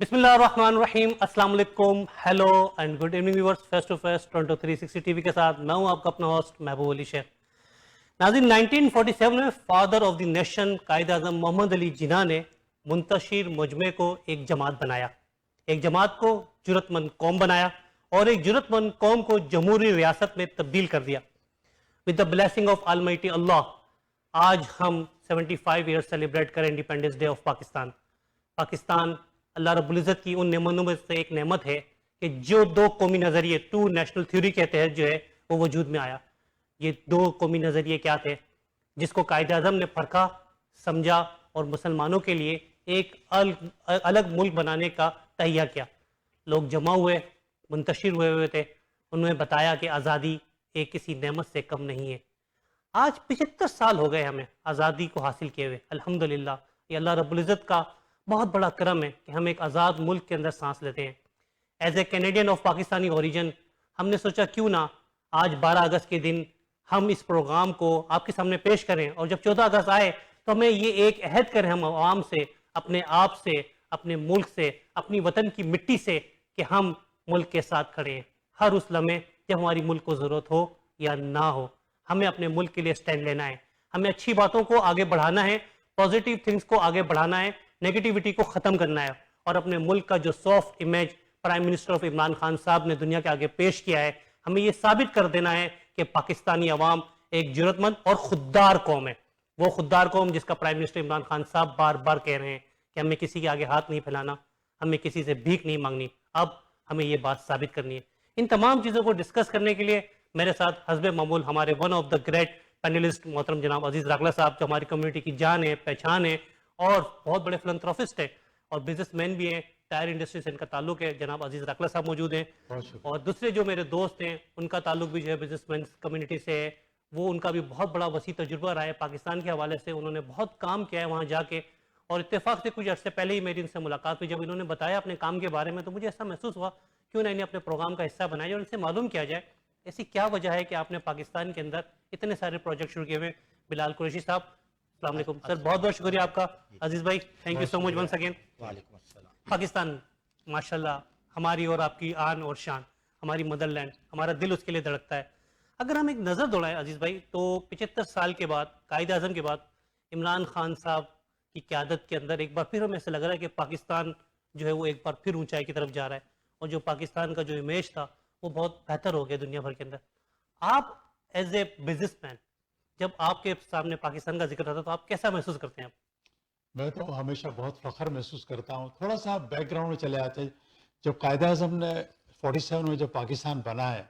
بسم اللہ الرحمن الرحیم. السلام علیکم, hello and good evening viewers. Face to face Toronto 360 T V کے ساتھ میں ہوں آپ کا اپنا ہوسٹ محبوب علی شیخ. ناظرین, 1947 میں father of the nation Quaid Azam محمد علی جناح نے منتشر مجمع کو ایک جماعت بنایا. ایک جماعت کو جرت مند قوم بنایا اور ایک جرت مند قوم کو جمہوری ریاست میں تبدیل کر دیا. With the blessing of almighty اللہ, آج ہم 75 ایئرس سیلیبریٹ کریں independence day of Pakistan. Pakistan اللہ رب العزت کی ان نعمتوں میں سے ایک نعمت ہے کہ جو دو قومی نظریے, ٹو نیشنل تھیوری کے تحت جو ہے وہ وجود میں آیا. یہ دو قومی نظریے کیا تھے جس کو قائد اعظم نے پرکھا, سمجھا اور مسلمانوں کے لیے ایک الگ ملک بنانے کا تہیہ کیا. لوگ جمع ہوئے, منتشر ہوئے تھے, انہوں نے بتایا کہ آزادی ایک کسی نعمت سے کم نہیں ہے. آج 75 سال ہو گئے ہمیں آزادی کو حاصل کیے ہوئے. الحمدللہ, یہ اللہ رب العزت کا بہت بڑا کرم ہے کہ ہم ایک آزاد ملک کے اندر سانس لیتے ہیں. As a Canadian of Pakistani origin ہم نے سوچا کیوں نہ آج 12 اگست کے دن ہم اس پروگرام کو آپ کے سامنے پیش کریں, اور جب 14 اگست آئے تو ہمیں یہ ایک عہد کریں ہم عوام سے, اپنے آپ سے, اپنے ملک سے, اپنی وطن کی مٹی سے, کہ ہم ملک کے ساتھ کھڑے ہیں ہر اس لمحے جب ہماری ملک کو ضرورت ہو یا نہ ہو. ہمیں اپنے ملک کے لیے سٹینڈ لینا ہے, ہمیں اچھی باتوں کو آگے بڑھانا ہے, پازیٹیو تھنگس کو آگے بڑھانا ہے, نیگیٹیوٹی کو ختم کرنا ہے, اور اپنے ملک کا جو soft image prime minister of Imran Khan صاحب نے دنیا کے آگے پیش کیا ہے, ہمیں یہ ثابت کر دینا ہے کہ پاکستانی عوام ایک جرت مند اور خوددار قوم ہے. وہ خوددار قوم جس کا پرائم منسٹر عمران خان صاحب بار بار کہہ رہے ہیں کہ ہمیں کسی کے آگے ہاتھ نہیں پھیلانا, ہمیں کسی سے بھیک نہیں مانگنی. اب ہمیں یہ بات ثابت کرنی ہے. ان تمام چیزوں کو ڈسکس کرنے کے لیے میرے ساتھ حسب معمول ہمارے one of the great panellist محترم جناب عزیز راکھلا صاحب, جو ہماری کمیونٹی کی جان ہے, پہچان ہے, اور بہت بڑے فلنتھروپسٹ ہیں اور بزنس مین بھی ہیں, ٹائر انڈسٹری سے ان کا تعلق ہے. جناب عزیز راکھلا صاحب موجود ہیں, اور دوسرے جو میرے دوست ہیں ان کا تعلق بھی جو ہے بزنس مین کمیونٹی سے ہے. وہ ان کا بھی بہت بڑا وسیع تجربہ رہا ہے پاکستان کے حوالے سے, انہوں نے بہت کام کیا ہے وہاں جا کے, اور اتفاق سے کچھ عرصے پہلے ہی میری ان سے ملاقات ہوئی. جب انہوں نے بتایا اپنے کام کے بارے میں تو مجھے ایسا محسوس ہوا کیوں نہ انہیں اپنے پروگرام کا حصہ بنایا اور ان سے معلوم کیا جائے ایسی کیا وجہ ہے کہ آپ نے پاکستان کے اندر اتنے سارے پروجیکٹ شروع کیے ہوئے. بلال قریشی صاحب, السلام علیکم سر, بہت بہت شکریہ آپ کا. عزیز بھائی, thank you so much once again. وعلیکم السلام. پاکستان ماشاءاللہ ہماری اور آپ کی آن اور شان, ہماری مدر لینڈ, ہمارا دل اس کے لیے دھڑکتا ہے. اگر ہم ایک نظر دوڑائیں عزیز بھائی تو 75 سال کے بعد, قائد اعظم کے بعد, عمران خان صاحب کی قیادت کے اندر ایک بار پھر ہمیں ایسا لگ رہا ہے کہ پاکستان جو ہے وہ ایک بار پھر اونچائی کی طرف جا رہا ہے, اور جو پاکستان کا جو امیج تھا وہ بہت بہتر ہو گیا دنیا بھر کے اندر. آپ ایز اے بزنس مین جب آپ کے سامنے پاکستان کا ذکر ہوتا ہے تو آپ کیسا محسوس کرتے ہیں؟ میں تو ہمیشہ بہت فخر محسوس کرتا ہوں. تھوڑا سا بیک گراؤنڈ میں چلے آتے ہیں. جب قائد اعظم نے 47 میں جب پاکستان بنا ہے,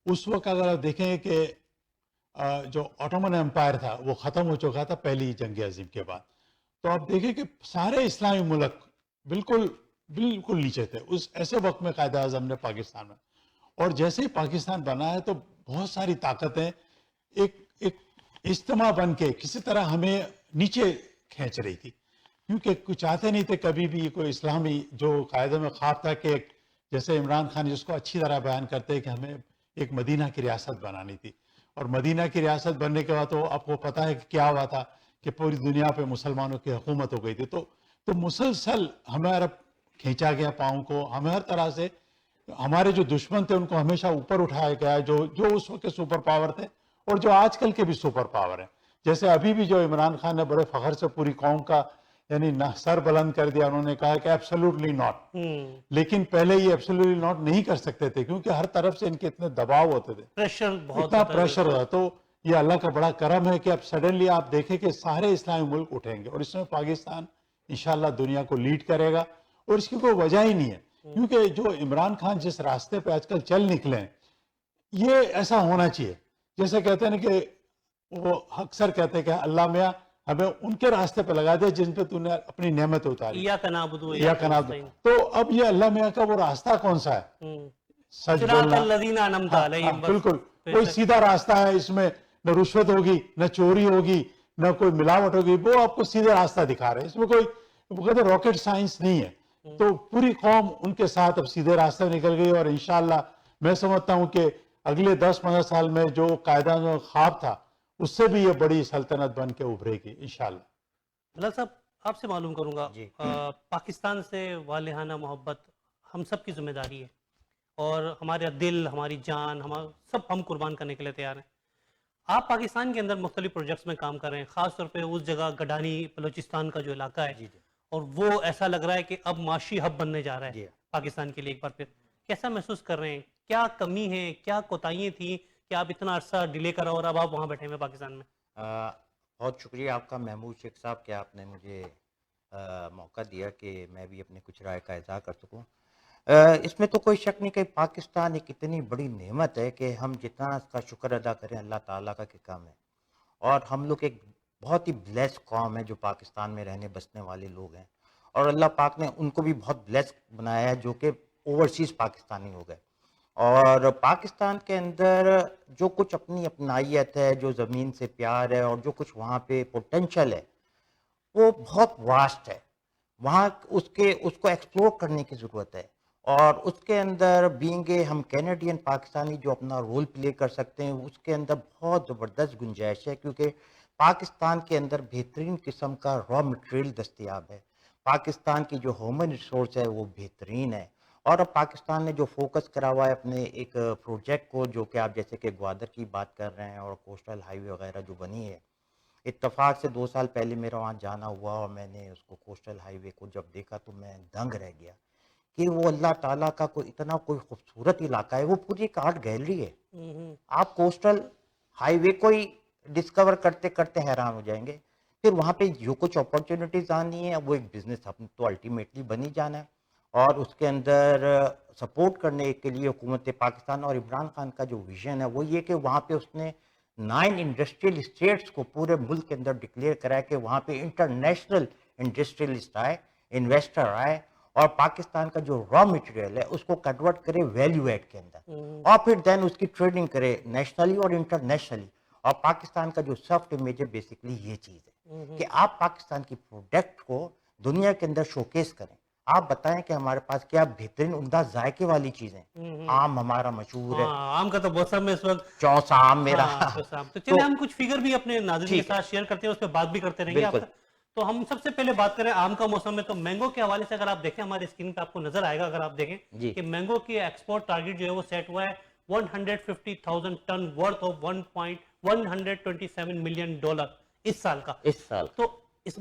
اس وقت اگر آپ دیکھیں کہ جو آٹومن امپائر تھا وہ ختم ہو چکا تھا پہلی جنگ عظیم کے بعد, تو آپ دیکھیں کہ سارے اسلامی ملک بالکل بالکل نیچے تھے اس ایسے وقت میں قائد اعظم نے پاکستان میں. اور جیسے ہی پاکستان بنا ہے تو بہت ساری طاقتیں ایک اجتماع بن کے کسی طرح ہمیں نیچے کھینچ رہی تھی, کیونکہ کچھ چاہتے نہیں تھے کبھی بھی کوئی اسلامی جو قاعدے میں خواب تھا کہ جیسے عمران خان جس کو اچھی طرح بیان کرتے ہیں کہ ہمیں ایک مدینہ کی ریاست بنانی تھی, اور مدینہ کی ریاست بننے کے بعد تو آپ کو پتہ ہے کہ کیا ہوا تھا کہ پوری دنیا پہ مسلمانوں کی حکومت ہو گئی تھی. تو مسلسل ہمارا کھینچا گیا پاؤں کو, ہمیں ہر طرح سے ہمارے جو دشمن تھے ان کو ہمیشہ اوپر اٹھایا گیا, جو اس وقت کے سپر پاور تھے اور جو آج کل کے بھی سپر پاور ہیں. جیسے ابھی بھی جو عمران خان نے بڑے فخر سے پوری قوم کا یعنی سر بلند کر دیا, انہوں نے کہا کہ ایبسولوٹلی ناٹ, لیکن پہلے یہ ایبسولوٹلی ناٹ نہیں کر سکتے تھے کیونکہ ہر طرف سے ان کے اتنے دباؤ ہوتے تھے, اتنا پریشر ہوتا. تو یہ اللہ کا بڑا کرم ہے کہ اب سڈنلی آپ دیکھیں کہ سارے اسلامی ملک اٹھیں گے, اور اس میں پاکستان انشاءاللہ دنیا کو لیڈ کرے گا, اور اس کی کوئی وجہ ہی نہیں ہے. کیونکہ جو عمران خان جس راستے پہ آج کل چل نکلے ہیں یہ ایسا ہونا چاہیے. جیسے کہتے ہیں نا کہ وہ اکثر کہتے ہیں کہ اللہ میاں ہمیں ان کے راستے پہ لگا دے جن پہ تو نے اپنی نعمت اتاری, یا کناب. تو اب یہ اللہ میاں کا وہ راستہ کون سا ہے؟ سچ بولنا. بالکل کوئی سیدھا راستہ ہے, اس میں نہ رشوت ہوگی, نہ چوری ہوگی, نہ کوئی ملاوٹ ہوگی, وہ آپ کو سیدھا راستہ دکھا رہے ہیں. اس میں کوئی راکٹ سائنس نہیں ہے. تو پوری قوم ان کے ساتھ اب سیدھے راستے نکل گئی, اور انشاءاللہ میں سمجھتا ہوں کہ اگلے 10-15 سال میں جو قائد اعظم کا خواب تھا اس سے بھی یہ بڑی سلطنت بن کے ابھرے گی انشاءاللہ. بلال صاحب, آپ سے معلوم کروں گا جی پاکستان سے والہانہ محبت ہم سب کی ذمہ داری ہے اور ہمارا دل ہماری جان سب ہم قربان کرنے کے لیے تیار ہیں. آپ پاکستان کے اندر مختلف پروجیکٹس میں کام کر رہے ہیں, خاص طور پہ اس جگہ گڈانی بلوچستان کا جو علاقہ ہے, جی جی اور وہ ایسا لگ رہا ہے کہ اب معاشی ہب بننے جا رہا ہے جی پاکستان کے لیے. ایک بار پھر کیسا محسوس کر رہے ہیں, کیا کمی ہے, کیا کوتاہیاں تھیں کہ آپ اتنا عرصہ ڈیلے کرا اور اب آپ وہاں بیٹھے ہوئے پاکستان میں؟ بہت شکریہ آپ کا محمود شیخ صاحب کہ آپ نے مجھے موقع دیا کہ میں بھی اپنے کچھ رائے کا اظہار کر سکوں. اس میں تو کوئی شک نہیں کہ پاکستان ایک اتنی بڑی نعمت ہے کہ ہم جتنا اس کا شکر ادا کریں اللہ تعالیٰ کا کہ کم ہے. اور ہم لوگ ایک بہت ہی بلیس قوم ہے جو پاکستان میں رہنے بسنے والے لوگ ہیں, اور اللہ پاک نے ان کو بھی بہت بلیس بنایا ہے جو کہ اوورسیز پاکستانی ہو گئے. اور پاکستان کے اندر جو کچھ اپنی اپنائیت ہے, جو زمین سے پیار ہے, اور جو کچھ وہاں پہ پوٹینشل ہے وہ بہت واسٹ ہے. وہاں اس کو ایکسپلور کرنے کی ضرورت ہے, اور اس کے اندر بینگ ہم کینیڈین پاکستانی جو اپنا رول پلے کر سکتے ہیں اس کے اندر بہت زبردست گنجائش ہے, کیونکہ پاکستان کے اندر بہترین قسم کا را مٹیریل دستیاب ہے. پاکستان کی جو ہیومن ریسورس ہے وہ بہترین ہے, اور اب پاکستان نے جو فوکس کرا ہوا ہے اپنے ایک پروجیکٹ کو, جو کہ آپ جیسے کہ گوادر کی بات کر رہے ہیں اور کوسٹل ہائی وے وغیرہ جو بنی ہے, اتفاق سے 2 سال پہلے میرا وہاں جانا ہوا اور میں نے اس کو کوسٹل ہائی وے کو جب دیکھا تو میں دنگ رہ گیا کہ وہ اللہ تعالیٰ کا کوئی خوبصورت علاقہ ہے. وہ پوری ایک آرٹ گیلری ہے. آپ کوسٹل ہائی وے کو ہی ڈسکور کرتے کرتے حیران ہو جائیں گے. پھر وہاں پہ جو کچھ اپرچونیٹیز آنی ہے وہ ایک بزنس تو الٹیمیٹلی بنی جانا ہے, اور اس کے اندر سپورٹ کرنے کے لیے حکومت پاکستان اور عمران خان کا جو ویژن ہے وہ یہ کہ وہاں پہ اس نے 9 انڈسٹریل اسٹیٹس کو پورے ملک کے اندر ڈکلیئر کرا ہے کہ وہاں پہ انٹرنیشنل انڈسٹریلسٹ آئے, انویسٹر آئے, اور پاکستان کا جو را مٹیریل ہے اس کو کنورٹ کرے ویلیو ایڈ کے اندر, اور پھر دین اس کی ٹریڈنگ کرے نیشنلی اور انٹرنیشنلی. اور پاکستان کا جو سافٹ امیج ہے بیسکلی یہ چیز ہے کہ آپ پاکستان کی پروڈکٹ کو دنیا کے اندر شوکیس کریں. آپ بتائیں کہ ہمارے پاس کیا بہترین عمدہ ذائقے والی چیزیں. آم ہمارا مشہور ہے, آم کا تو بہت سب میں اس وقت چوسا آم میرا. تو چلے ہم کچھ فگر بھی اپنے ناظرین کے ٹھیک ہے, ساتھ شیئر کرتے ہیں, اس پہ بات بھی کرتے رہیں گے آپ بالکل. کا. تو ہم سب سے پہلے بات کریں آم کا موسم میں, تو مینگو کے حوالے سے اگر آپ دیکھیں ہمارے اسکرین پہ آپ کو نظر آئے گا, اگر آپ دیکھیں جی کہ مینگو کی ایکسپورٹ ٹارگٹ جو ہے وہ سیٹ ہوا ہے 150,000 ton worth of 127 million dollar اس سال کا. اس سال. تو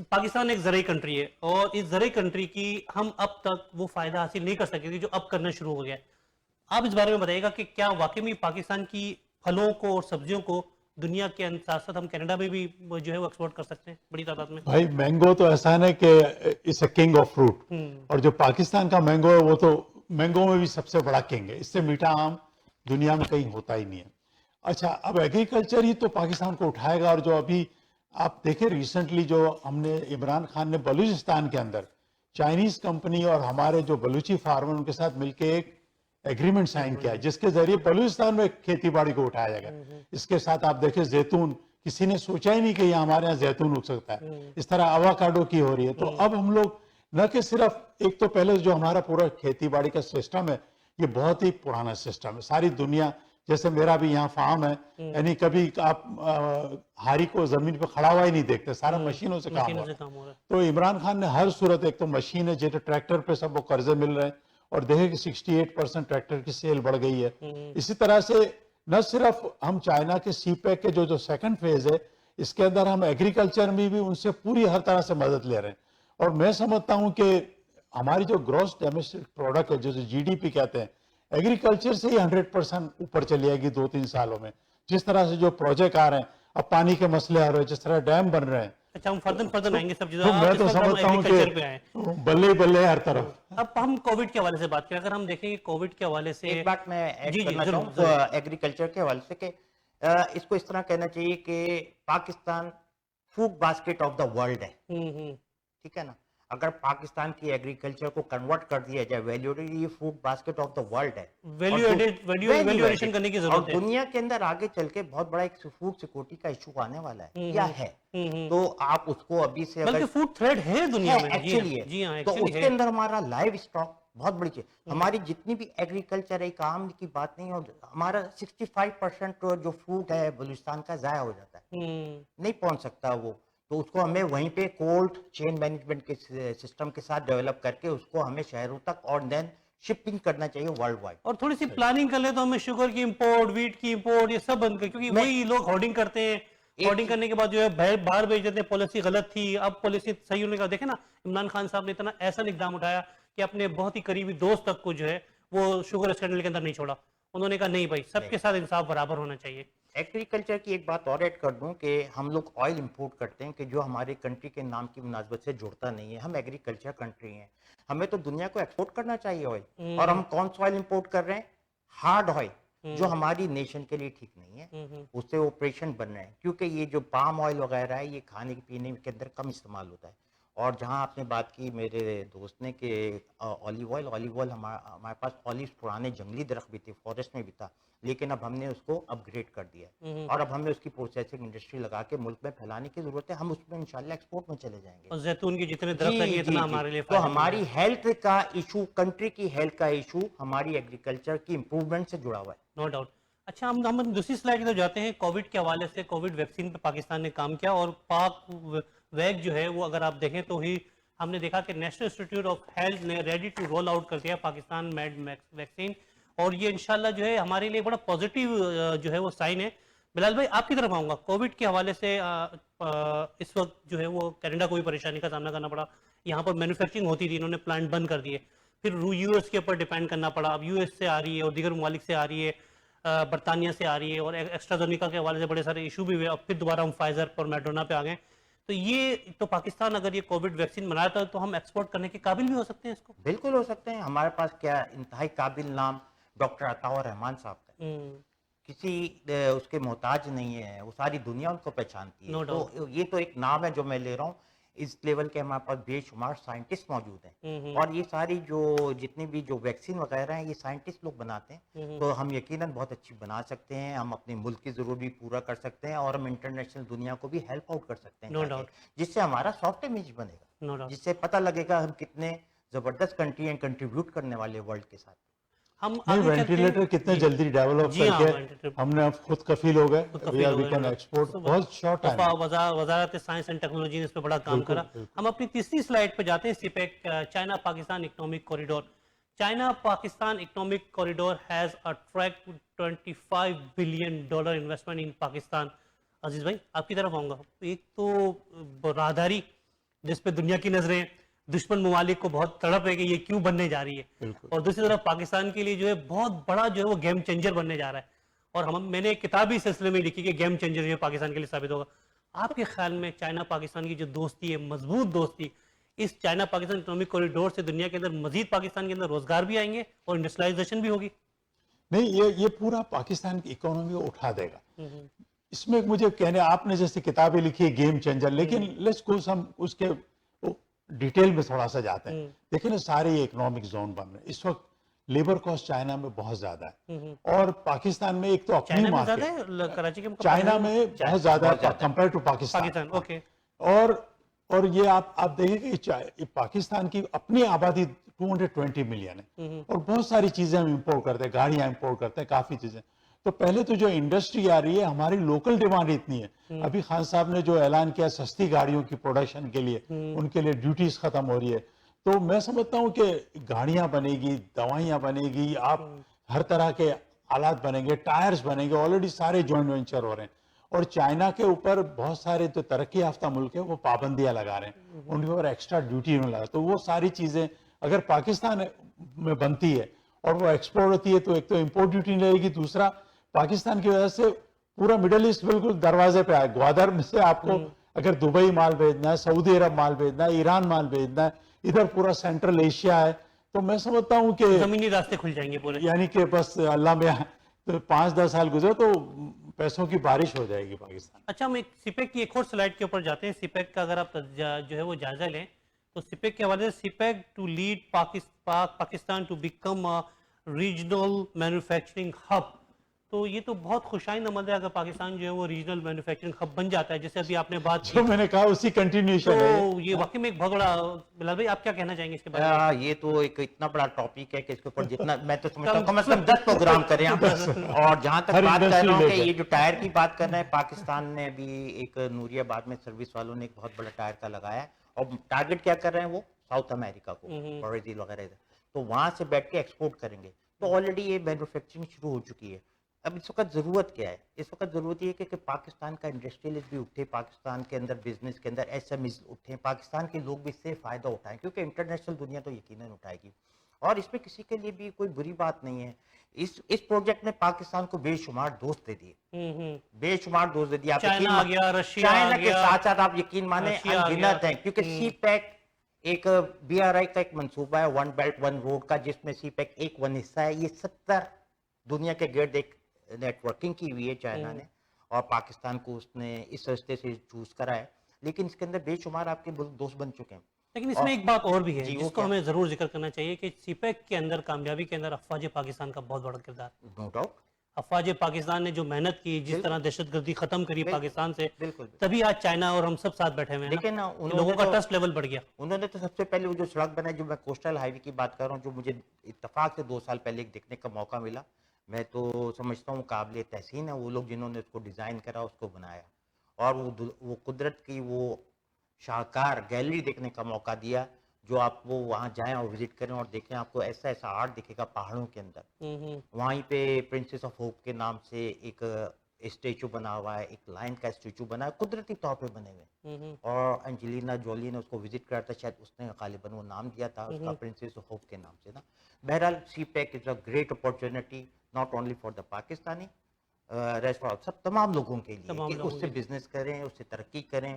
پاکستان ایک زرعی کنٹری ہے, اور اس زرعی کنٹری کی ہم اب تک وہ فائدہ حاصل نہیں کر سکے تھے جو اب کرنا شروع ہو گیا ہے. آپ اس بارے میں بتائیے گا کہ کیا واقعی میں پاکستان کی پھلوں کو اور سبزیوں کو دنیا کے ساتھ ساتھ ہم کینیڈا میں بھی جو ہے وہ ایکسپورٹ کر سکتے ہیں بڑی تعداد میں؟ بھائی مینگو تو ایسا ہے کہ اس اے کنگ آف فروٹ, اور جو پاکستان کا مینگو ہے وہ تو مینگو میں بھی سب سے بڑا کنگ ہے. اس سے میٹھا آم دنیا میں کہیں ہوتا ہی نہیں ہے. اچھا, اب ایگریکلچر ہی تو پاکستان کو اٹھائے گا. اور جو ابھی آپ دیکھیں ریسنٹلی جو ہم نے عمران خان نے بلوچستان کے اندر چائنیز کمپنی اور ہمارے جو بلوچی فارمر ان کے ساتھ مل کے ایک ایگریمنٹ سائن کیا ہے جس کے ذریعے بلوچستان میں کھیتی باڑی کو اٹھایا جائے گا. اس کے ساتھ آپ دیکھیں زیتون, کسی نے سوچا ہی نہیں کہ یہ ہمارے یہاں زیتون اگ سکتا ہے. اس طرح اوکاڈو کی ہو رہی ہے. تو اب ہم لوگ نہ کہ صرف ایک تو پہلے جو ہمارا پورا کھیتی باڑی کا سسٹم ہے یہ بہت ہی پرانا سسٹم ہے. ساری دنیا, جیسے میرا بھی یہاں فارم ہے, یعنی کبھی آپ ہاری کو زمین پہ کھڑا ہوا ہی نہیں دیکھتے, سارا مشینوں سے کام ہو رہا ہے. تو عمران خان نے ہر صورت, ایک تو مشین ہے جیسے ٹریکٹر پہ سب وہ قرضے مل رہے ہیں, اور دیکھیں کہ 68% ٹریکٹر کی سیل بڑھ گئی ہے. اسی طرح سے نہ صرف ہم چائنا کے سی پیک کے جو سیکنڈ فیز ہے اس کے اندر ہم ایگریکلچر میں بھی ان سے پوری ہر طرح سے مدد لے رہے ہیں. اور میں سمجھتا ہوں کہ ہماری جو گروس ڈومیسٹک پروڈکٹ ہے جسے جی ڈی پی کہتے ہیں, ایگریکلچر سے ہی 100% اوپر چلی جائے گی 2-3 سالوں میں. جس طرح سے جو پروجیکٹ آ رہے ہیں, اب پانی کے مسئلے آ رہے ہیں, جس طرح ڈیم بن رہے ہیں. اچھا, ہم فردن آئیں گے سب چیزیں. تو میں تو سمجھتا ہوں کہ بلے بلے ہر طرف. اب ہم کووڈ کے حوالے سے بات کریں, اگر ہم دیکھیں کہ کووڈ کے حوالے سے ایک بات میں ایڈ کرنا چاہوں ایگریکلچر کے حوالے سے کہ اس کو اس طرح کہنا چاہیے کہ Pakistan food basket of the world ہے. ٹھیک ہے نا, اگر پاکستان کی ایگریکلچر کو کنورٹ کر دیا جائے ویلیو, یہ food basket of the world ہے. ویلیو ایڈیشن کرنے کی ضرورت ہے. اور دنیا کے اندر آگے چل کے بہت بڑا ایک فوڈ سیکورٹی کا ایشو آنے والا ہے, کیا ہے. تو آپ اس کو ابھی سے بلکہ فوڈ تھریڈ ہے دنیا میں ایکچولی ہے, تو اس کے اندر ہمارا لائیو اسٹاک بہت بڑی چیز. ہماری جتنی بھی ایگریکلچر ہے, کام کی بات نہیں, اور ہمارا 65% جو فروٹ ہے بلوچستان کا ضائع ہو جاتا ہے, نہیں پہنچ سکتا وہ. تو اس کو ہمیں وہیں پہ کولڈ چین مینجمنٹ کے سسٹم کے ساتھ ڈیولپ کر کے اس کو ہمیں شہروں تک اور دین شپنگ کرنا چاہیے ورلڈ وائڈ. اور تھوڑی سی پلاننگ کر لے تو ہمیں شوگر کی امپورٹ، ویٹ کی امپورٹ، یہ سب بند کر، کیونکہ وہی لوگ ہارڈنگ کرتے ہیں، ہارڈنگ کرنے کے بعد جو ہے باہر بھیج دیتے ہیں. پالیسی غلط تھی، اب پالیسی صحیح ہونے کا دیکھیں نا. عمران خان صاحب نے اتنا ایسا اقدام اٹھایا کہ اپنے بہت ہی قریبی دوست تک کو جو ہے وہ شوگر اسکینڈل کے اندر نہیں چھوڑا. انہوں نے کہا نہیں بھائی، سب کے ساتھ انصاف برابر ہونا چاہیے. ایگریکلچر کی ایک بات اور ایڈ کر دوں کہ ہم لوگ آئل امپورٹ کرتے ہیں کہ جو ہمارے کنٹری کے نام کی مناسبت سے جڑتا نہیں ہے. ہم ایگریکلچر کنٹری ہیں، ہمیں تو دنیا کو ایکسپورٹ کرنا چاہیے آئل. اور ہم کون سا آئل امپورٹ کر رہے ہیں؟ ہارڈ آئل، جو ہماری نیشن کے لیے ٹھیک نہیں ہے. اس سے آپریشن بن رہے ہیں، کیونکہ یہ جو پام آئل وغیرہ ہے یہ کھانے پینے کے اندر کم استعمال ہوتا ہے. اور جہاں آپ نے بات کی میرے دوست نے کہ اولیو آئل ہمارے پاس اولیوز پرانے جنگلی درخت بھی تھے، فارسٹ میں بھی تھا، لیکن اب ہم نے اس کو اپ گریڈ کر دیا ہے اور اب ہمیں اس کی پروسیسنگ انڈسٹری لگا کے ملک میں پھیلانے کی ضرورت ہے. ہم اس میں انشاءاللہ ایکسپورٹ میں چلے جائیں گے. اور زیتون کے جتنے درخت لگے اتنا ہمارے لیے تو ہماری ہیلتھ کا ایشو، کنٹری کی ہیلتھ کا ایشو ہماری ایگریکلچر کی امپروومنٹ سے جڑا ہوا ہے. No doubt. اچھا، ہم دوسری سلائڈ کی طرف جاتے ہیں. کووڈ کے حوالے سے کووڈ ویکسین پہ پاکستان نے کام کیا، اور پاک ویک جو ہے وہ اگر آپ دیکھیں تو ہی ہم نے دیکھا کہ نیشنل انسٹیٹیوٹ آف ہیلتھ نے ریڈی ٹو رول آؤٹ کر دیا پاکستان میڈ ویکسین. اور یہ انشاءاللہ جو ہے ہمارے لیے بڑا پازیٹیو جو ہے وہ سائن ہے. بلال بھائی آپ کی طرف آؤں گا. کووڈ کے حوالے سے اس وقت جو ہے وہ کینیڈا کو بھی پریشانی کا سامنا کرنا پڑا. یہاں پر مینوفیکچرنگ ہوتی تھی، انہوں نے پلانٹ بند کر دیے. پھر یو ایس کے اوپر ڈیپینڈ کرنا پڑا. اب یو ایس سے آ رہی ہے اور دیگر ممالک سے آ رہی ہے، برطانیہ سے آ رہی ہے، اور ایکسٹرازونیکا کے حوالے سے بڑے سارے ایشو بھی ہوئے. اب پھر دوبارہ ہم فائزر اور میڈونا پہ آ گئے. تو یہ تو پاکستان اگر یہ کووڈ ویکسین بناتا ہے تو ہم ایکسپورٹ کرنے کے قابل بھی ہو سکتے ہیں اس کو. بالکل ہو سکتے ہیں. ہمارے پاس کیا انتہائی قابل نام ڈاکٹر عطاء الرحمان صاحب کا، کسی اس کے محتاج نہیں ہے، وہ ساری دنیا ان کو پہچانتی ہے. تو یہ تو ایک نام ہے جو میں لے رہا ہوں. اس لیول کے ہمارے پاس بے شمار سائنٹسٹ موجود ہیں، اور یہ ساری جو جتنی بھی جو ویکسین وغیرہ ہیں یہ سائنٹسٹ لوگ بناتے ہیں. تو ہم یقیناً بہت اچھی بنا سکتے ہیں. ہم اپنے ملک کی ضرورت بھی پورا کر سکتے ہیں اور ہم انٹرنیشنل دنیا کو بھی ہیلپ آؤٹ کر سکتے ہیں، جس سے ہمارا سافٹ امیج بنے گا، جس سے پتہ لگے گا ہم کتنے زبردست کنٹری ہیں کنٹریبیوٹ کرنے والے ورلڈ کے ساتھ. ہم وینٹیلیٹر کتنے جلدی ڈیولپ کر کے ہم نے اب خود کفیل ہو گئے. بہت شارٹ ٹائم. وزارت سائنس اینڈ ٹیکنالوجی نے اس پہ بڑا کام کرا. ہم اپنی تیسری سلائڈ پہ جاتے ہیں. CPEC, China Pakistan economic corridor. China Pakistan economic corridor has attract $25 billion investment in Pakistan. عزیز بھائی آپ کی طرف آؤں گا. ایک تو راہداری جس پہ دنیا کی نظریں دشمن ممالک کو بہت تڑپ ہے کہ یہ کیوں بننے جا رہی ہے، اور دوسری طرف پاکستان کے لیے جو ہے بہت بڑا جو ہے وہ گیم چینجر بننے جا رہا ہے. اور میں نے ایک کتاب بھی سلسلے میں لکھی کہ گیم چینجر جو ہے پاکستان کے لیے ثابت ہوگا. آپ کے خیال میں چائنا پاکستان کی جو دوستی ہے، مضبوط دوستی، اس چائنا پاکستان اکنامک کوریڈور سے دنیا کے اندر مزید پاکستان کے اندر روزگار بھی آئیں گے اور انڈسٹریلائزیشن بھی ہوگی؟ نہیں، یہ پورا پاکستان کی اکانومی کو اٹھا دے گا. اس میں مجھے کہنے، آپ نے جیسے کتابیں لکھی گیم چینجر، لیکن لیٹس گو ہم اس کے ڈیٹیل میں تھوڑا سا جاتے ہیں. دیکھیں نا، سارے اکنامک زون بن رہے ہیں اس وقت. لیبر کاسٹ چائنا میں بہت زیادہ ہے، اور پاکستان میں ایک تو اپنی مارکیٹ چائنا میں بہت زیادہ کمپیئر ٹو پاکستان. اور یہ آپ دیکھیں کہ پاکستان کی اپنی آبادی 220 ملین ہے، اور بہت ساری چیزیں ہم امپورٹ کرتے ہیں، گاڑیاں امپورٹ کرتے ہیں، کافی چیزیں. تو پہلے تو جو انڈسٹری آ رہی ہے، ہماری لوکل ڈیمانڈ اتنی ہے. ابھی خان صاحب نے جو اعلان کیا سستی گاڑیوں کی پروڈکشن کے لیے، ان کے لیے ڈیوٹیز ختم ہو رہی ہے. تو میں سمجھتا ہوں کہ گاڑیاں بنے گی، دوائیاں بنے گی، آپ ہر طرح کے آلات بنیں گے، ٹائرز بنیں گے. آلریڈی سارے جوائنٹ وینچر ہو رہے ہیں. اور چائنا کے اوپر بہت سارے جو ترقی یافتہ ملک ہیں وہ پابندیاں لگا رہے ہیں، ان کے اوپر ایکسٹرا ڈیوٹی میں لگا. تو وہ ساری چیزیں اگر پاکستان میں بنتی ہے اور وہ ایکسپورٹ ہوتی ہے تو ایک تو امپورٹ ڈیوٹی نہیں رہے گی، دوسرا پاکستان کی وجہ سے پورا مڈل ایسٹ بالکل دروازے پہ آئے. گوادر میں سے آپ کو اگر دبئی مال بھیجنا ہے، سعودی عرب مال بھیجنا ہے، ایران مال بھیجنا ہے، ادھر پورا سینٹرل ایشیا ہے. تو میں سمجھتا ہوں کہ زمینی راستے کھل جائیں گے پورے. یعنی کہ بس اللہ میں 5-10 سال گزرے تو پیسوں کی بارش ہو جائے گی پاکستان. اچھا، ہم سیپیک کی ایک اور سلائڈ کے اوپر جاتے ہیں. سیپیک کا اگر آپ جو ہے وہ جائزہ لیں تو سیپیک کے حوالے سے CPEC to lead Pakistan to become regional manufacturing hub. تو یہ تو بہت خوش آئند عمل ہے اگر پاکستان جو ہے وہ ریجنل مینوفیکچرنگ ہب بن جاتا ہے، جیسے ابھی آپ نے بات کی، جو میں نے کہا اسی کنٹینیوشن ہے تو یہ واقعی میں ایک بہت بڑا، بلال بھائی آپ کیا کہنا چاہیں گے اس کے بارے میں؟ یہ تو ایک اتنا بڑا ٹاپک ہے کہ اس کے اوپر جتنا میں تو سمجھتا ہوں کم از کم 10 پروگرام کریں ہم. اور جہاں تک ہر بات کر industry رہا ہوں لے کہ کر. یہ جو ٹائر کی بات کر رہے ہیں، پاکستان نے بھی ایک نوری آباد میں سروس والوں نے ایک بہت بڑا ٹائر کا لگایا ہے، اور ٹارگٹ کیا کر رہے ہیں وہ ساؤتھ امریکہ کو، برازیل وغیرہ، تو وہاں سے بیٹھ کے ایکسپورٹ کریں گے. تو آلریڈی یہ مینوفیکچرنگ شروع ہو چکی ہے. اب اس وقت ضرورت کیا ہے؟ اس وقت ضرورت یہ ہے کہ پاکستان کا انڈسٹریلسٹ بھی اٹھے، پاکستان کے اندر بزنس کے اندر ایس ایم ایز اٹھیں، پاکستان کے لوگ بھی اس سے فائدہ اٹھائیں، کیونکہ انٹرنیشنل دنیا تو یقیناً اٹھائے گی. اور اس میں کسی کے لیے بھی کوئی بری بات نہیں ہے. اس پروجیکٹ نے پاکستان کو بے شمار دوست دے دیے، بے شمار دوست دے دیے. آپ یقین چائنا آ گیا، رشیا آ چائنا کے گیا، ساتھ ساتھ آپ یقین مانیں رشیا آ انگنت گیا. ہیں، کیونکہ سی پیک ایک بی آر آئی کا ایک منصوبہ ہے، ون بیلٹ ون روڈ کا، جس میں سی پیک ایک ون حصہ ہے. یہ 70 دنیا کے گرد ایک نیٹ ورکنگ کی ہوئی ہے چائنا نے، اور پاکستان کو اس نے اس رستے سے چوز کرا ہے. لیکن اس کے اندر بے شمار آپ کے دوست بن چکے ہیں. لیکن اس میں ایک بات اور بھی ہے جی، وہ جس کو کیا؟ ہمیں ضرور ذکر کرنا چاہیے کہ سی پیک کے اندر کامیابی کے اندر افواج پاکستان کا بہت بڑا کردار. No doubt. افواج پاکستان نے جو محنت کی، جس طرح دہشت گردی ختم کری پاکستان سے، بالکل. تبھی آج چائنا اور ہم سب ساتھ بیٹھے ہوئے ہیں دیکھیں نا، نا، لوگوں کا ٹرسٹ لیول بڑھ گیا. انہوں نے تو سب سے پہلے وہ جو سڑک بنائی، جو میں کوسٹل ہائی وے کی بات کر رہا ہوں، جو مجھے اتفاق سے 2 سال پہلے دیکھنے کا موقع ملا، میں تو سمجھتا ہوں قابل تحسین ہے وہ لوگ جنہوں نے اس کو ڈیزائن کرا، اس کو بنایا، اور وہ قدرت کی وہ شاہکار گیلری دیکھنے کا موقع دیا، جو آپ وہ وہاں جائیں اور وزٹ کریں اور دیکھیں، آپ کو ایسا ایسا آرٹ دکھے گا پہاڑوں کے اندر. وہیں پہ پرنسس آف ہوپ کے نام سے ایک اسٹیچو بنا ہوا ہے، ایک لائن کا اسٹیچو بنا ہے، قدرتی طور پہ بنے ہوئے. اور انجلینا جولی نے اس کو وزٹ کرا تھا، شاید اس نے غالباً وہ نام دیا تھا اس کا پرنسس آف ہوپ کے نام سے نا. بہرحال CPEC is a great opportunity not only for the Pakistani سب تمام لوگوں کے لیے کہ اس سے بزنس کریں، اس سے ترقی کریں،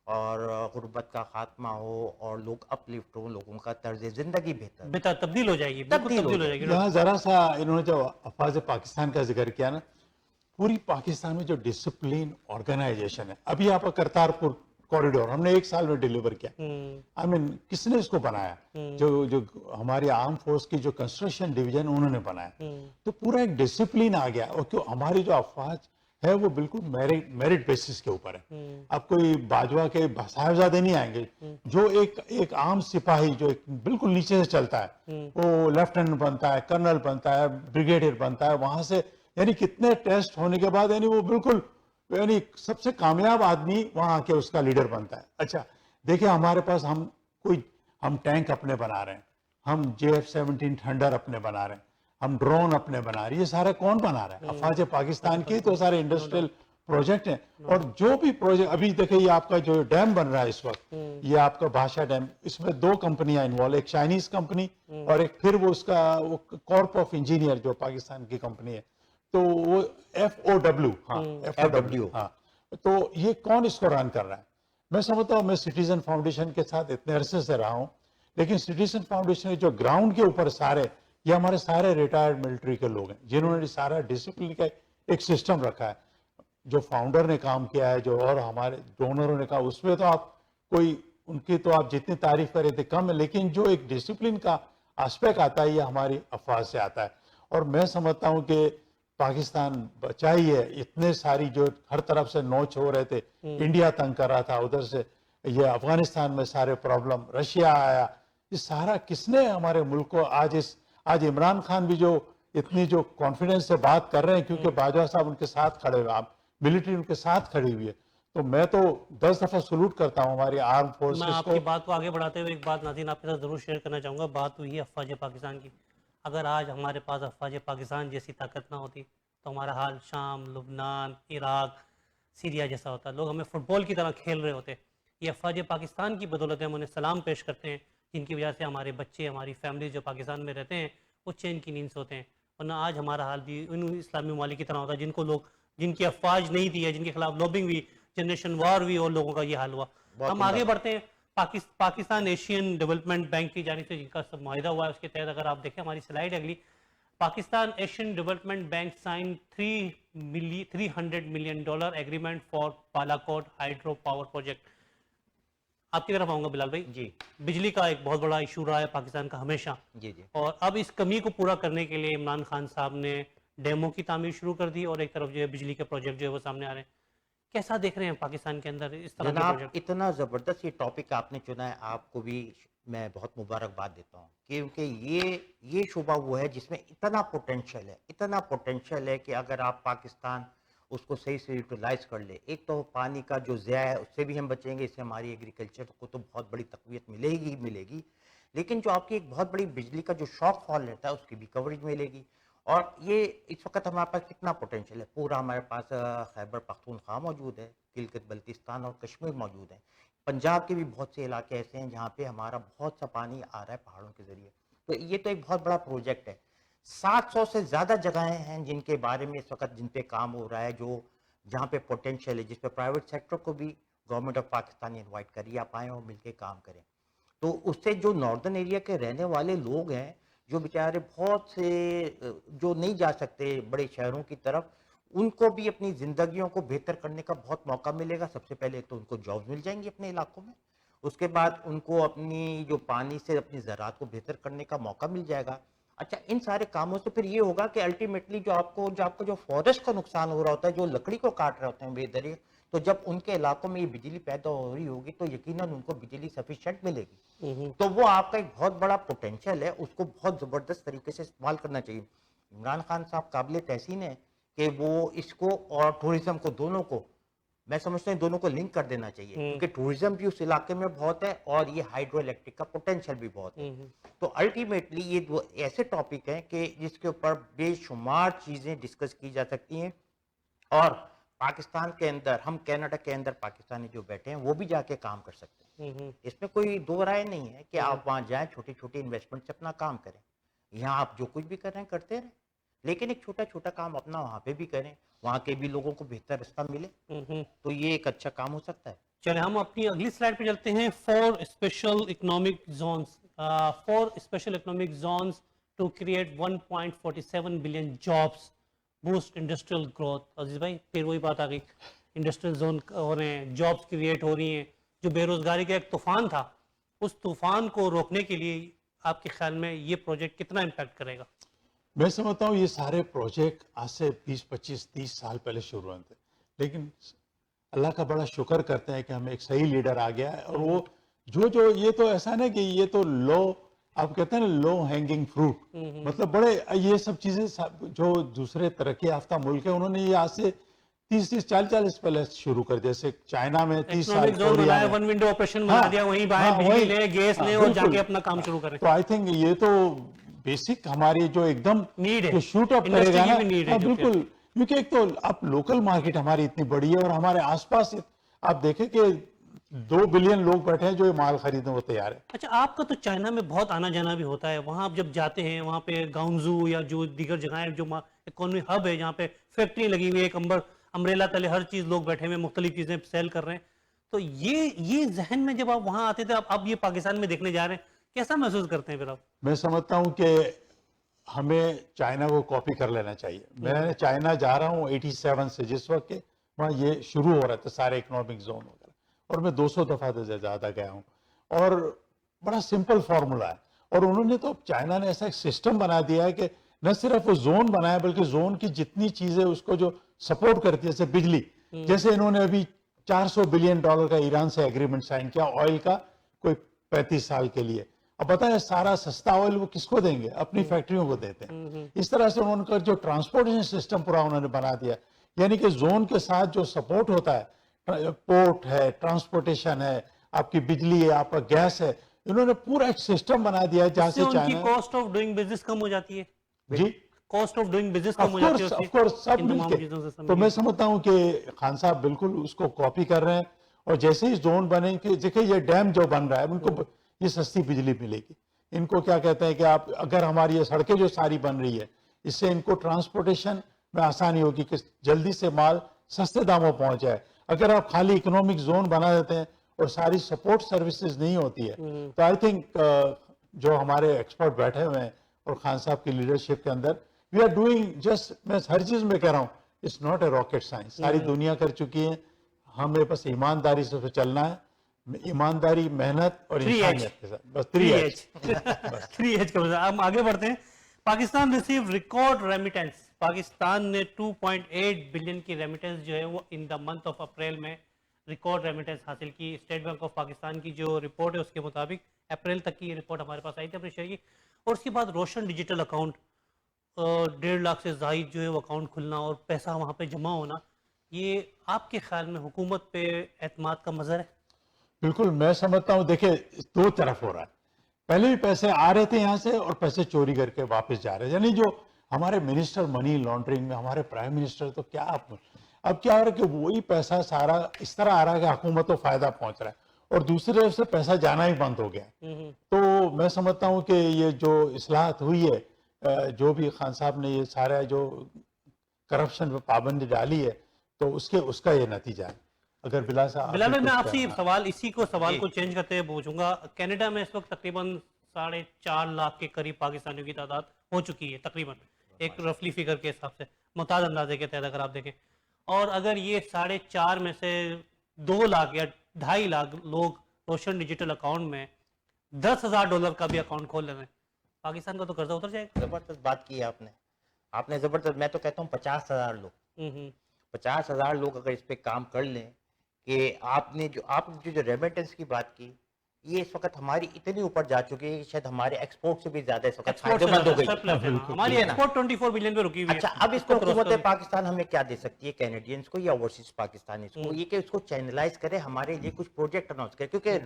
اور غربت کا خاتمہ ہو، اور لوگ اپ لفٹ ہو، لوگوں کا طرز زندگی بہتر تبدیل ہو جائے گی، بالکل تبدیل ہو جائے گی. یہاں ذرا سا انہوں نے جو افواج پاکستان کا ذکر کیا نا، پوری پاکستان میں جو ڈسپلین آرگنائزیشن ہے، ابھی آپ کا کرتارپور کوریڈور ہم نے 1 سال میں ڈیلیور کیا. آئی مین کس نے اس کو بنایا؟ جو ہماری آرم فورس کی جو کنسٹرکشن ڈویژن انہوں نے بنایا. تو پورا ایک ڈسپلین آ گیا، اور ہماری جو افواج ہے وہ بالکل میرٹ بیسس کے اوپر ہے. اب کوئی باجوہ کے صاحبزادے نہیں آئیں گے. جو ایک عام سپاہی جو بالکل نیچے سے چلتا ہے، وہ لیفٹیننٹ بنتا ہے، کرنل بنتا ہے، بریگیڈیئر بنتا ہے، وہاں سے یعنی کتنے ٹیسٹ ہونے کے بعد یعنی وہ بالکل یعنی سب سے کامیاب آدمی وہاں آ کے اس کا لیڈر بنتا ہے. اچھا دیکھیں، ہمارے پاس ہم ٹینک اپنے بنا رہے ہیں، ہم JF-17 تھنڈر اپنے بنا رہے ہیں، ہم ڈرون اپنے بنا رہے ہیں. یہ سارا کون بنا رہا ہے؟ افواج پاکستان کی. تو سارے انڈسٹریل پروجیکٹ ہیں. اور جو بھی پروجیکٹ ابھی دیکھیں، یہ آپ کا جو ڈیم بن رہا ہے اس وقت، یہ آپ کا بھاشا ڈیم، اس میں 2 کمپنیاں انوالو، ایک چائنیز کمپنی اور ایک پھر وہ اس کا کارپ آف انجینئر جو پاکستان کی کمپنی ہے. تو وہ FOW، ہاں. تو یہ کون اس کو رن کر رہا ہے؟ میں سمجھتا ہوں، میں سٹیزن فاؤنڈیشن کے ساتھ اتنے عرصے سے رہا ہوں، لیکن سٹیزن فاؤنڈیشن جو گراؤنڈ کے اوپر سارے، یہ ہمارے سارے ریٹائرڈ ملٹری کے لوگ ہیں جنہوں نے سارا ڈسپلن کا ایک سسٹم رکھا ہے. جو فاؤنڈر نے کام کیا ہے، جو اور ہمارے ڈونروں نے کہا، اس میں تو آپ ان کی تو آپ جتنی تعریف کریں تھے کم ہے، لیکن جو ایک ڈسپلن کا آسپیکٹ آتا ہے، یہ ہماری افواج سے آتا ہے. اور میں سمجھتا ہوں کہ پاکستان بچائی ہے. اتنے ساری جو ہر طرف سے نوچ ہو رہے تھے، انڈیا تنگ کر رہا تھا، ادھر سے یہ افغانستان میں سارے پرابلم، رشیا آیا، یہ سارا کس نے ہمارے ملک کو آج عمران خان بھی جو اتنی جو کانفیڈنس سے بات کر رہے ہیں، کیونکہ باجوہ صاحب ان کے ساتھ کھڑے ہوئے، ملٹری ان کے ساتھ کھڑی ہوئی ہے. تو میں تو 10 دفعہ سلوٹ کرتا ہوں ہماری آرم فورسز کو. میں آپ کی بات کو آگے بڑھاتے ہوئے ایک بات ناظرین آپ کے ساتھ ضرور شیئر کرنا چاہوں گا. بات ہوئی ہے افواج پاکستان کی. اگر آج ہمارے پاس افواج پاکستان جیسی طاقت نہ ہوتی تو ہمارا حال شام، لبنان، عراق، سیریا جیسا ہوتا. لوگ ہمیں فٹ بال کی طرح کھیل رہے ہوتے. یہ افواج پاکستان کی بدولت ہے، ہم انہیں سلام پیش کرتے ہیں، جن کی وجہ سے ہمارے بچے، ہماری فیملیز جو پاکستان میں رہتے ہیں، وہ چین کی نیند سے ہوتے ہیں. ورنہ آج ہمارا حال بھی ان اسلامی ممالک کی طرح ہوتا ہے جن کی افواج نہیں تھی، جن کے خلاف لوبنگ ہوئی، جنریشن وار ہوئی، اور لوگوں کا یہ حال ہوا. ہم آگے بڑھتے ہیں. پاکستان ایشین ڈیولپمنٹ بینک کی جانب سے جن کا سب معاہدہ ہوا ہے، اس کے تحت اگر آپ دیکھیں ہماری سلائیڈ اگلی، Pakistan Asian development bank sign $300 million agreement for Balakot hydro power project. آپ کی طرف آؤں گا بلال بھائی. جی. بجلی کا ایک بہت بڑا ایشو رہا ہے پاکستان کا ہمیشہ. جی. اور اب اس کمی کو پورا کرنے کے لیے عمران خان صاحب نے ڈیمو کی تعمیر شروع کر دی اور ایک طرف جو ہے بجلی کے پروجیکٹ جو ہے وہ سامنے آ رہے ہیں. کیسا دیکھ رہے ہیں پاکستان کے اندر اس طرح کے جناب پروجیکٹ؟ اتنا زبردست یہ ٹاپک آپ نے چنا ہے, آپ کو بھی میں بہت مبارکباد دیتا ہوں, کیونکہ یہ شعبہ وہ ہے جس میں اتنا پوٹینشیل ہے کہ اگر آپ پاکستان اس کو صحیح سے یوٹیلائز کر لے. ایک تو پانی کا جو ضیاع ہے اس سے بھی ہم بچیں گے, اس سے ہماری ایگریکلچر کو تو بہت بڑی تقویت ملے گی, لیکن جو آپ کی ایک بہت بڑی بجلی کا جو شاک فال رہتا ہے اس کی بھی کوریج ملے گی. اور یہ اس وقت ہمارے پاس کتنا پوٹینشیل ہے, پورا ہمارے پاس خیبر پختونخوا موجود ہے, گلگت بلتستان اور کشمیر موجود ہے, پنجاب کے بھی بہت سے علاقے ایسے ہیں جہاں پہ ہمارا بہت سا پانی آ رہا ہے پہاڑوں کے ذریعے. تو یہ تو ایک بہت بڑا پروجیکٹ ہے. 700 سے زیادہ جگہیں ہیں جن کے بارے میں اس وقت جن پہ کام ہو رہا ہے, جہاں پہ پوٹینشیل ہے, جس پہ پرائیویٹ سیکٹر کو بھی گورنمنٹ آف پاکستان انوائٹ کریے, آپ آئیں اور مل کے کام کریں. تو اس سے جو ناردرن ایریا کے رہنے والے لوگ ہیں, جو بیچارے بہت سے جو نہیں جا سکتے بڑے شہروں کی طرف, ان کو بھی اپنی زندگیوں کو بہتر کرنے کا بہت موقع ملے گا. سب سے پہلے تو ان کو جابز مل جائیں گی اپنے علاقوں میں, اس کے بعد ان کو اپنی جو پانی سے اپنی زراعت کو بہتر کرنے کا موقع مل جائے گا. اچھا, ان سارے کاموں سے پھر یہ ہوگا کہ الٹیمیٹلی جو آپ کو جو فارسٹ کا نقصان ہو رہا ہوتا ہے, جو لکڑی کو کاٹ رہے ہوتے ہیں بے دریغ, تو جب ان کے علاقوں میں یہ بجلی پیدا ہو رہی ہوگی تو یقیناً ان کو بجلی سفیشینٹ ملے گی. تو وہ آپ کا ایک بہت بڑا پوٹینشیل ہے, اس کو بہت زبردست طریقے سے استعمال کرنا چاہیے. عمران خان صاحب قابل تحسین ہے کہ وہ اس کو اور ٹورزم کو دونوں کو, میں سمجھتا ہوں دونوں کو لنک کر دینا چاہیے, کیونکہ ٹورزم بھی اس علاقے میں بہت ہے اور یہ ہائیڈرو الیکٹرک کا پوٹینشیل بھی بہت ہے. تو الٹیمیٹلی یہ دو ایسے ٹاپک ہیں کہ جس کے اوپر بے شمار چیزیں ڈسکس کی جا سکتی ہیں, اور پاکستان کے اندر, ہم کینیڈا کے اندر پاکستانی جو بیٹھے ہیں وہ بھی جا کے کام کر سکتے ہیں. اس میں کوئی دو رائے نہیں ہے کہ آپ وہاں جائیں, چھوٹی چھوٹی انویسٹمنٹ سے اپنا کام کریں. یہاں آپ جو کچھ بھی کر رہے ہیں کرتے رہیں, لیکن ایک چھوٹا چھوٹا کام اپنا وہاں پہ بھی کریں, وہاں کے بھی لوگوں کو بہتر رستہ ملے, تو یہ ایک اچھا کام ہو سکتا ہے. چلے ہم اپنی اگلی سلائڈ پہ چلتے ہیں. 4 special economic zones, 4 special economic zones to create 1.47 billion jobs, boost industrial growth. عزیز بھائی پھر وہی بات آ گئی, انڈسٹریل زون ہو رہے ہیں, جابس کریٹ ہو رہی ہیں. جو بے روزگاری کا ایک طوفان تھا, اس طوفان کو روکنے کے لیے آپ کے خیال میں یہ پروجیکٹ کتنا امپیکٹ کرے گا؟ میں سمجھتا ہوں یہ سارے پروجیکٹ آج سے 20-25-30 سال پہلے شروع ہوئے تھے, لیکن اللہ کا بڑا شکر کرتے ہیں کہ ہمیں ایک صحیح لیڈر آ گیا ہے. اور وہ جو یہ تو ایسا نہیں کہ یہ تو آپ کہتے ہیں نا لو ہینگنگ فروٹ, مطلب بڑے یہ سب چیزیں جو دوسرے ترقی یافتہ ملک ہیں انہوں نے یہ آج سے 30-40 پہلے شروع کر, جیسے چائنا میں 30 سال, کوریا میں ون ونڈو آپریشن بنا دیا, وہیں باہر بجلی لے, گیس لے اور جا کے اپنا کام شروع کریں. تو آئی تھنک یہ تو بیسک ہماری جو ایک دم نیڈ ہے, شوٹ اپ کرے گا نا, بالکل, کیونکہ ایک تو اب لوکل مارکیٹ ہماری اتنی بڑی ہے اور ہمارے آس پاس آپ دیکھیں کہ 2 بلین لوگ بیٹھے ہیں جو یہ مال خریدنے کو تیار ہے. اچھا, آپ کا تو چائنا میں بہت آنا جانا بھی ہوتا ہے, وہاں آپ جب جاتے ہیں وہاں پہ گاؤنزو یا جو دیگر جگہیں جو اکانومی ہب ہے جہاں پہ فیکٹری لگی ہوئی ہے, ایک امبریلا تلے ہر چیز لوگ بیٹھے ہوئے مختلف چیزیں سیل کر رہے ہیں, تو یہ ذہن میں جب آپ وہاں آتے تھے, اب یہ پاکستان میں دیکھنے جا رہے ہیں, کیسا محسوس کرتے ہیں پھر آپ؟ میں سمجھتا ہوں کہ ہمیں چائنا کو کاپی کر لینا چاہیے. میں چائنا جا رہا ہوں 87 سے, جس وقت کہ وہاں یہ شروع ہو رہا تھا سارے اکنامک زون وغیرہ, اور میں 200 دفعہ سے زیادہ گیا ہوں, اور بڑا سمپل فارمولا ہے. اور انہوں نے تو, چائنا نے ایسا ایک سسٹم بنا دیا ہے کہ نہ صرف وہ زون بنایا بلکہ زون کی جتنی چیزیں اس کو جو سپورٹ کرتی ہے, جیسے بجلی, جیسے انہوں نے ابھی $400 بلین کا ایران سے ایگریمنٹ سائن کیا آئل کا, کوئی 35 سال کے لیے. اب بتائیں سارا سستا آئل وہ کس کو دیں گے؟ اپنی فیکٹریوں کو دیتے ہیں. اس طرح سے انہوں نے جو ٹرانسپورٹیشن سسٹم پورا انہوں نے بنا دیا, یعنی کہ زون کے ساتھ جو سپورٹ ہوتا ہے, پورٹ ہے, ٹرانسپورٹیشن ہے, آپ کی بجلی ہے, آپ کا گیس ہے, انہوں نے پورا ایک سسٹم بنا دیا ہے جہاں سے ان کی China, cost of doing business کم ہو جاتی ہے. جی, کاسٹ آف ڈوئنگ بزنس کم ہو جاتی ہے آف کورس سب مل کے. تو میں سمجھتا ہوں کہ خان صاحب بالکل اس کو کاپی کر رہے ہیں, اور جیسے ہی زون بنے کہ دیکھیں یہ ڈیم جو بن رہا ہے ان کو یہ سستی بجلی ملے گی. ان کو کیا کہتے ہیں کہ آپ اگر ہماری یہ سڑکیں جو ساری بن رہی ہے, اس سے ان کو ٹرانسپورٹیشن میں آسانی ہوگی کہ جلدی سے مال سستے داموں پہنچ جائے. اگر آپ خالی اکنامک زون بنا دیتے ہیں اور ساری سپورٹ سروسز نہیں ہوتی ہے, تو آئی تھنک جو ہمارے ایکسپرٹ بیٹھے ہوئے ہیں اور خان صاحب کی لیڈرشپ کے اندر, وی آر ڈوئنگ جسٹ, میں ہر چیز میں کہہ رہا ہوں, it's not a rocket science, ساری دنیا کر چکی ہے, ہمیں بس ایمانداری سے چلنا ہے, ایمانداری, محنت اور انسانیت کے ساتھ, بس 3H. 3H کا. ہم آگے بڑھتے ہیں. Pakistan receive record remittance. Pakistan نے 2.8 بلین کی ریمیٹنس جو ہے وہ ان دا منتھ آف اپریل میں ریکارڈ ریمیٹنس حاصل کی. اسٹیٹ بینک آف پاکستان کی جو رپورٹ ہے اس کے مطابق اپریل تک کی یہ رپورٹ ہمارے پاس آئی تھی اپنے شیئر کی. اور اس کے بعد روشن ڈیجیٹل اکاؤنٹ 1.5 لاکھ سے زائد جو ہے وہ اکاؤنٹ کھلنا اور پیسہ وہاں پہ جمع ہونا, یہ آپ کے خیال میں حکومت پہ اعتماد کا مظہر ہے؟ بالکل میں سمجھتا ہوں, دیکھیں دو طرف ہو رہا ہے. پہلے بھی پیسے آ رہے تھے یہاں سے اور پیسے چوری کر کے واپس جا رہے ہیں. یعنی جو ہمارے منسٹر منی لانڈرنگ میں, ہمارے پرائم منسٹر, تو کیا اب کیا ہو رہا ہے کہ وہی پیسہ سارا اس طرح آ رہا ہے کہ حکومت کو فائدہ پہنچ رہا ہے اور دوسری طرف سے پیسہ جانا ہی بند ہو گیا. تو میں سمجھتا ہوں کہ یہ جو اصلاحات ہوئی ہے, جو بھی خان صاحب نے یہ سارا جو کرپشن پہ پابندی ڈالی ہے, تو اس کا یہ نتیجہ ہے. اگر بلال میں آپ سے یہ سوال سوال کو چینج کرتے ہوئے پوچھوں گا. کینیڈا میں اس وقت تقریباً 4.5 لاکھ کے قریب پاکستانیوں کی تعداد ہو چکی ہے تقریباً, ایک رفلی فگر کے حساب سے, محتاط اندازے کے تحت اگر آپ دیکھیں. اور اگر یہ 4.5 میں سے 2 لاکھ یا 2.5 لاکھ لوگ روشن ڈیجیٹل اکاؤنٹ میں $10,000 کا بھی اکاؤنٹ کھول لیں, پاکستان کا تو قرضہ اتر جائے گا. زبردست بات کی آپ نے زبردست. میں تو کہتا ہوں 50,000 لوگ 50,000 لوگ اگر اس پہ کام کر لیں کہ آپ نے جو ریمیٹنس کی بات کی, یہ اس وقت ہماری اتنی اوپر جا چکی ہے کہ شاید ہمارے ایکسپورٹ سے بھی زیادہ اس وقت فائدہ مند ہو گئی. ہماری ایکسپورٹ 24 بلین پہ رکی ہوئی ہے. اچھا, اب اس کو حکومت پاکستان ہمیں کیا دے سکتی ہے, کینیڈینز کو یا اوورسیز پاکستانیز کو, یہ کہ اس کو چینلائز کرے, ہمارے لیے کچھ پروجیکٹ اناؤنس کرے, کیونکہ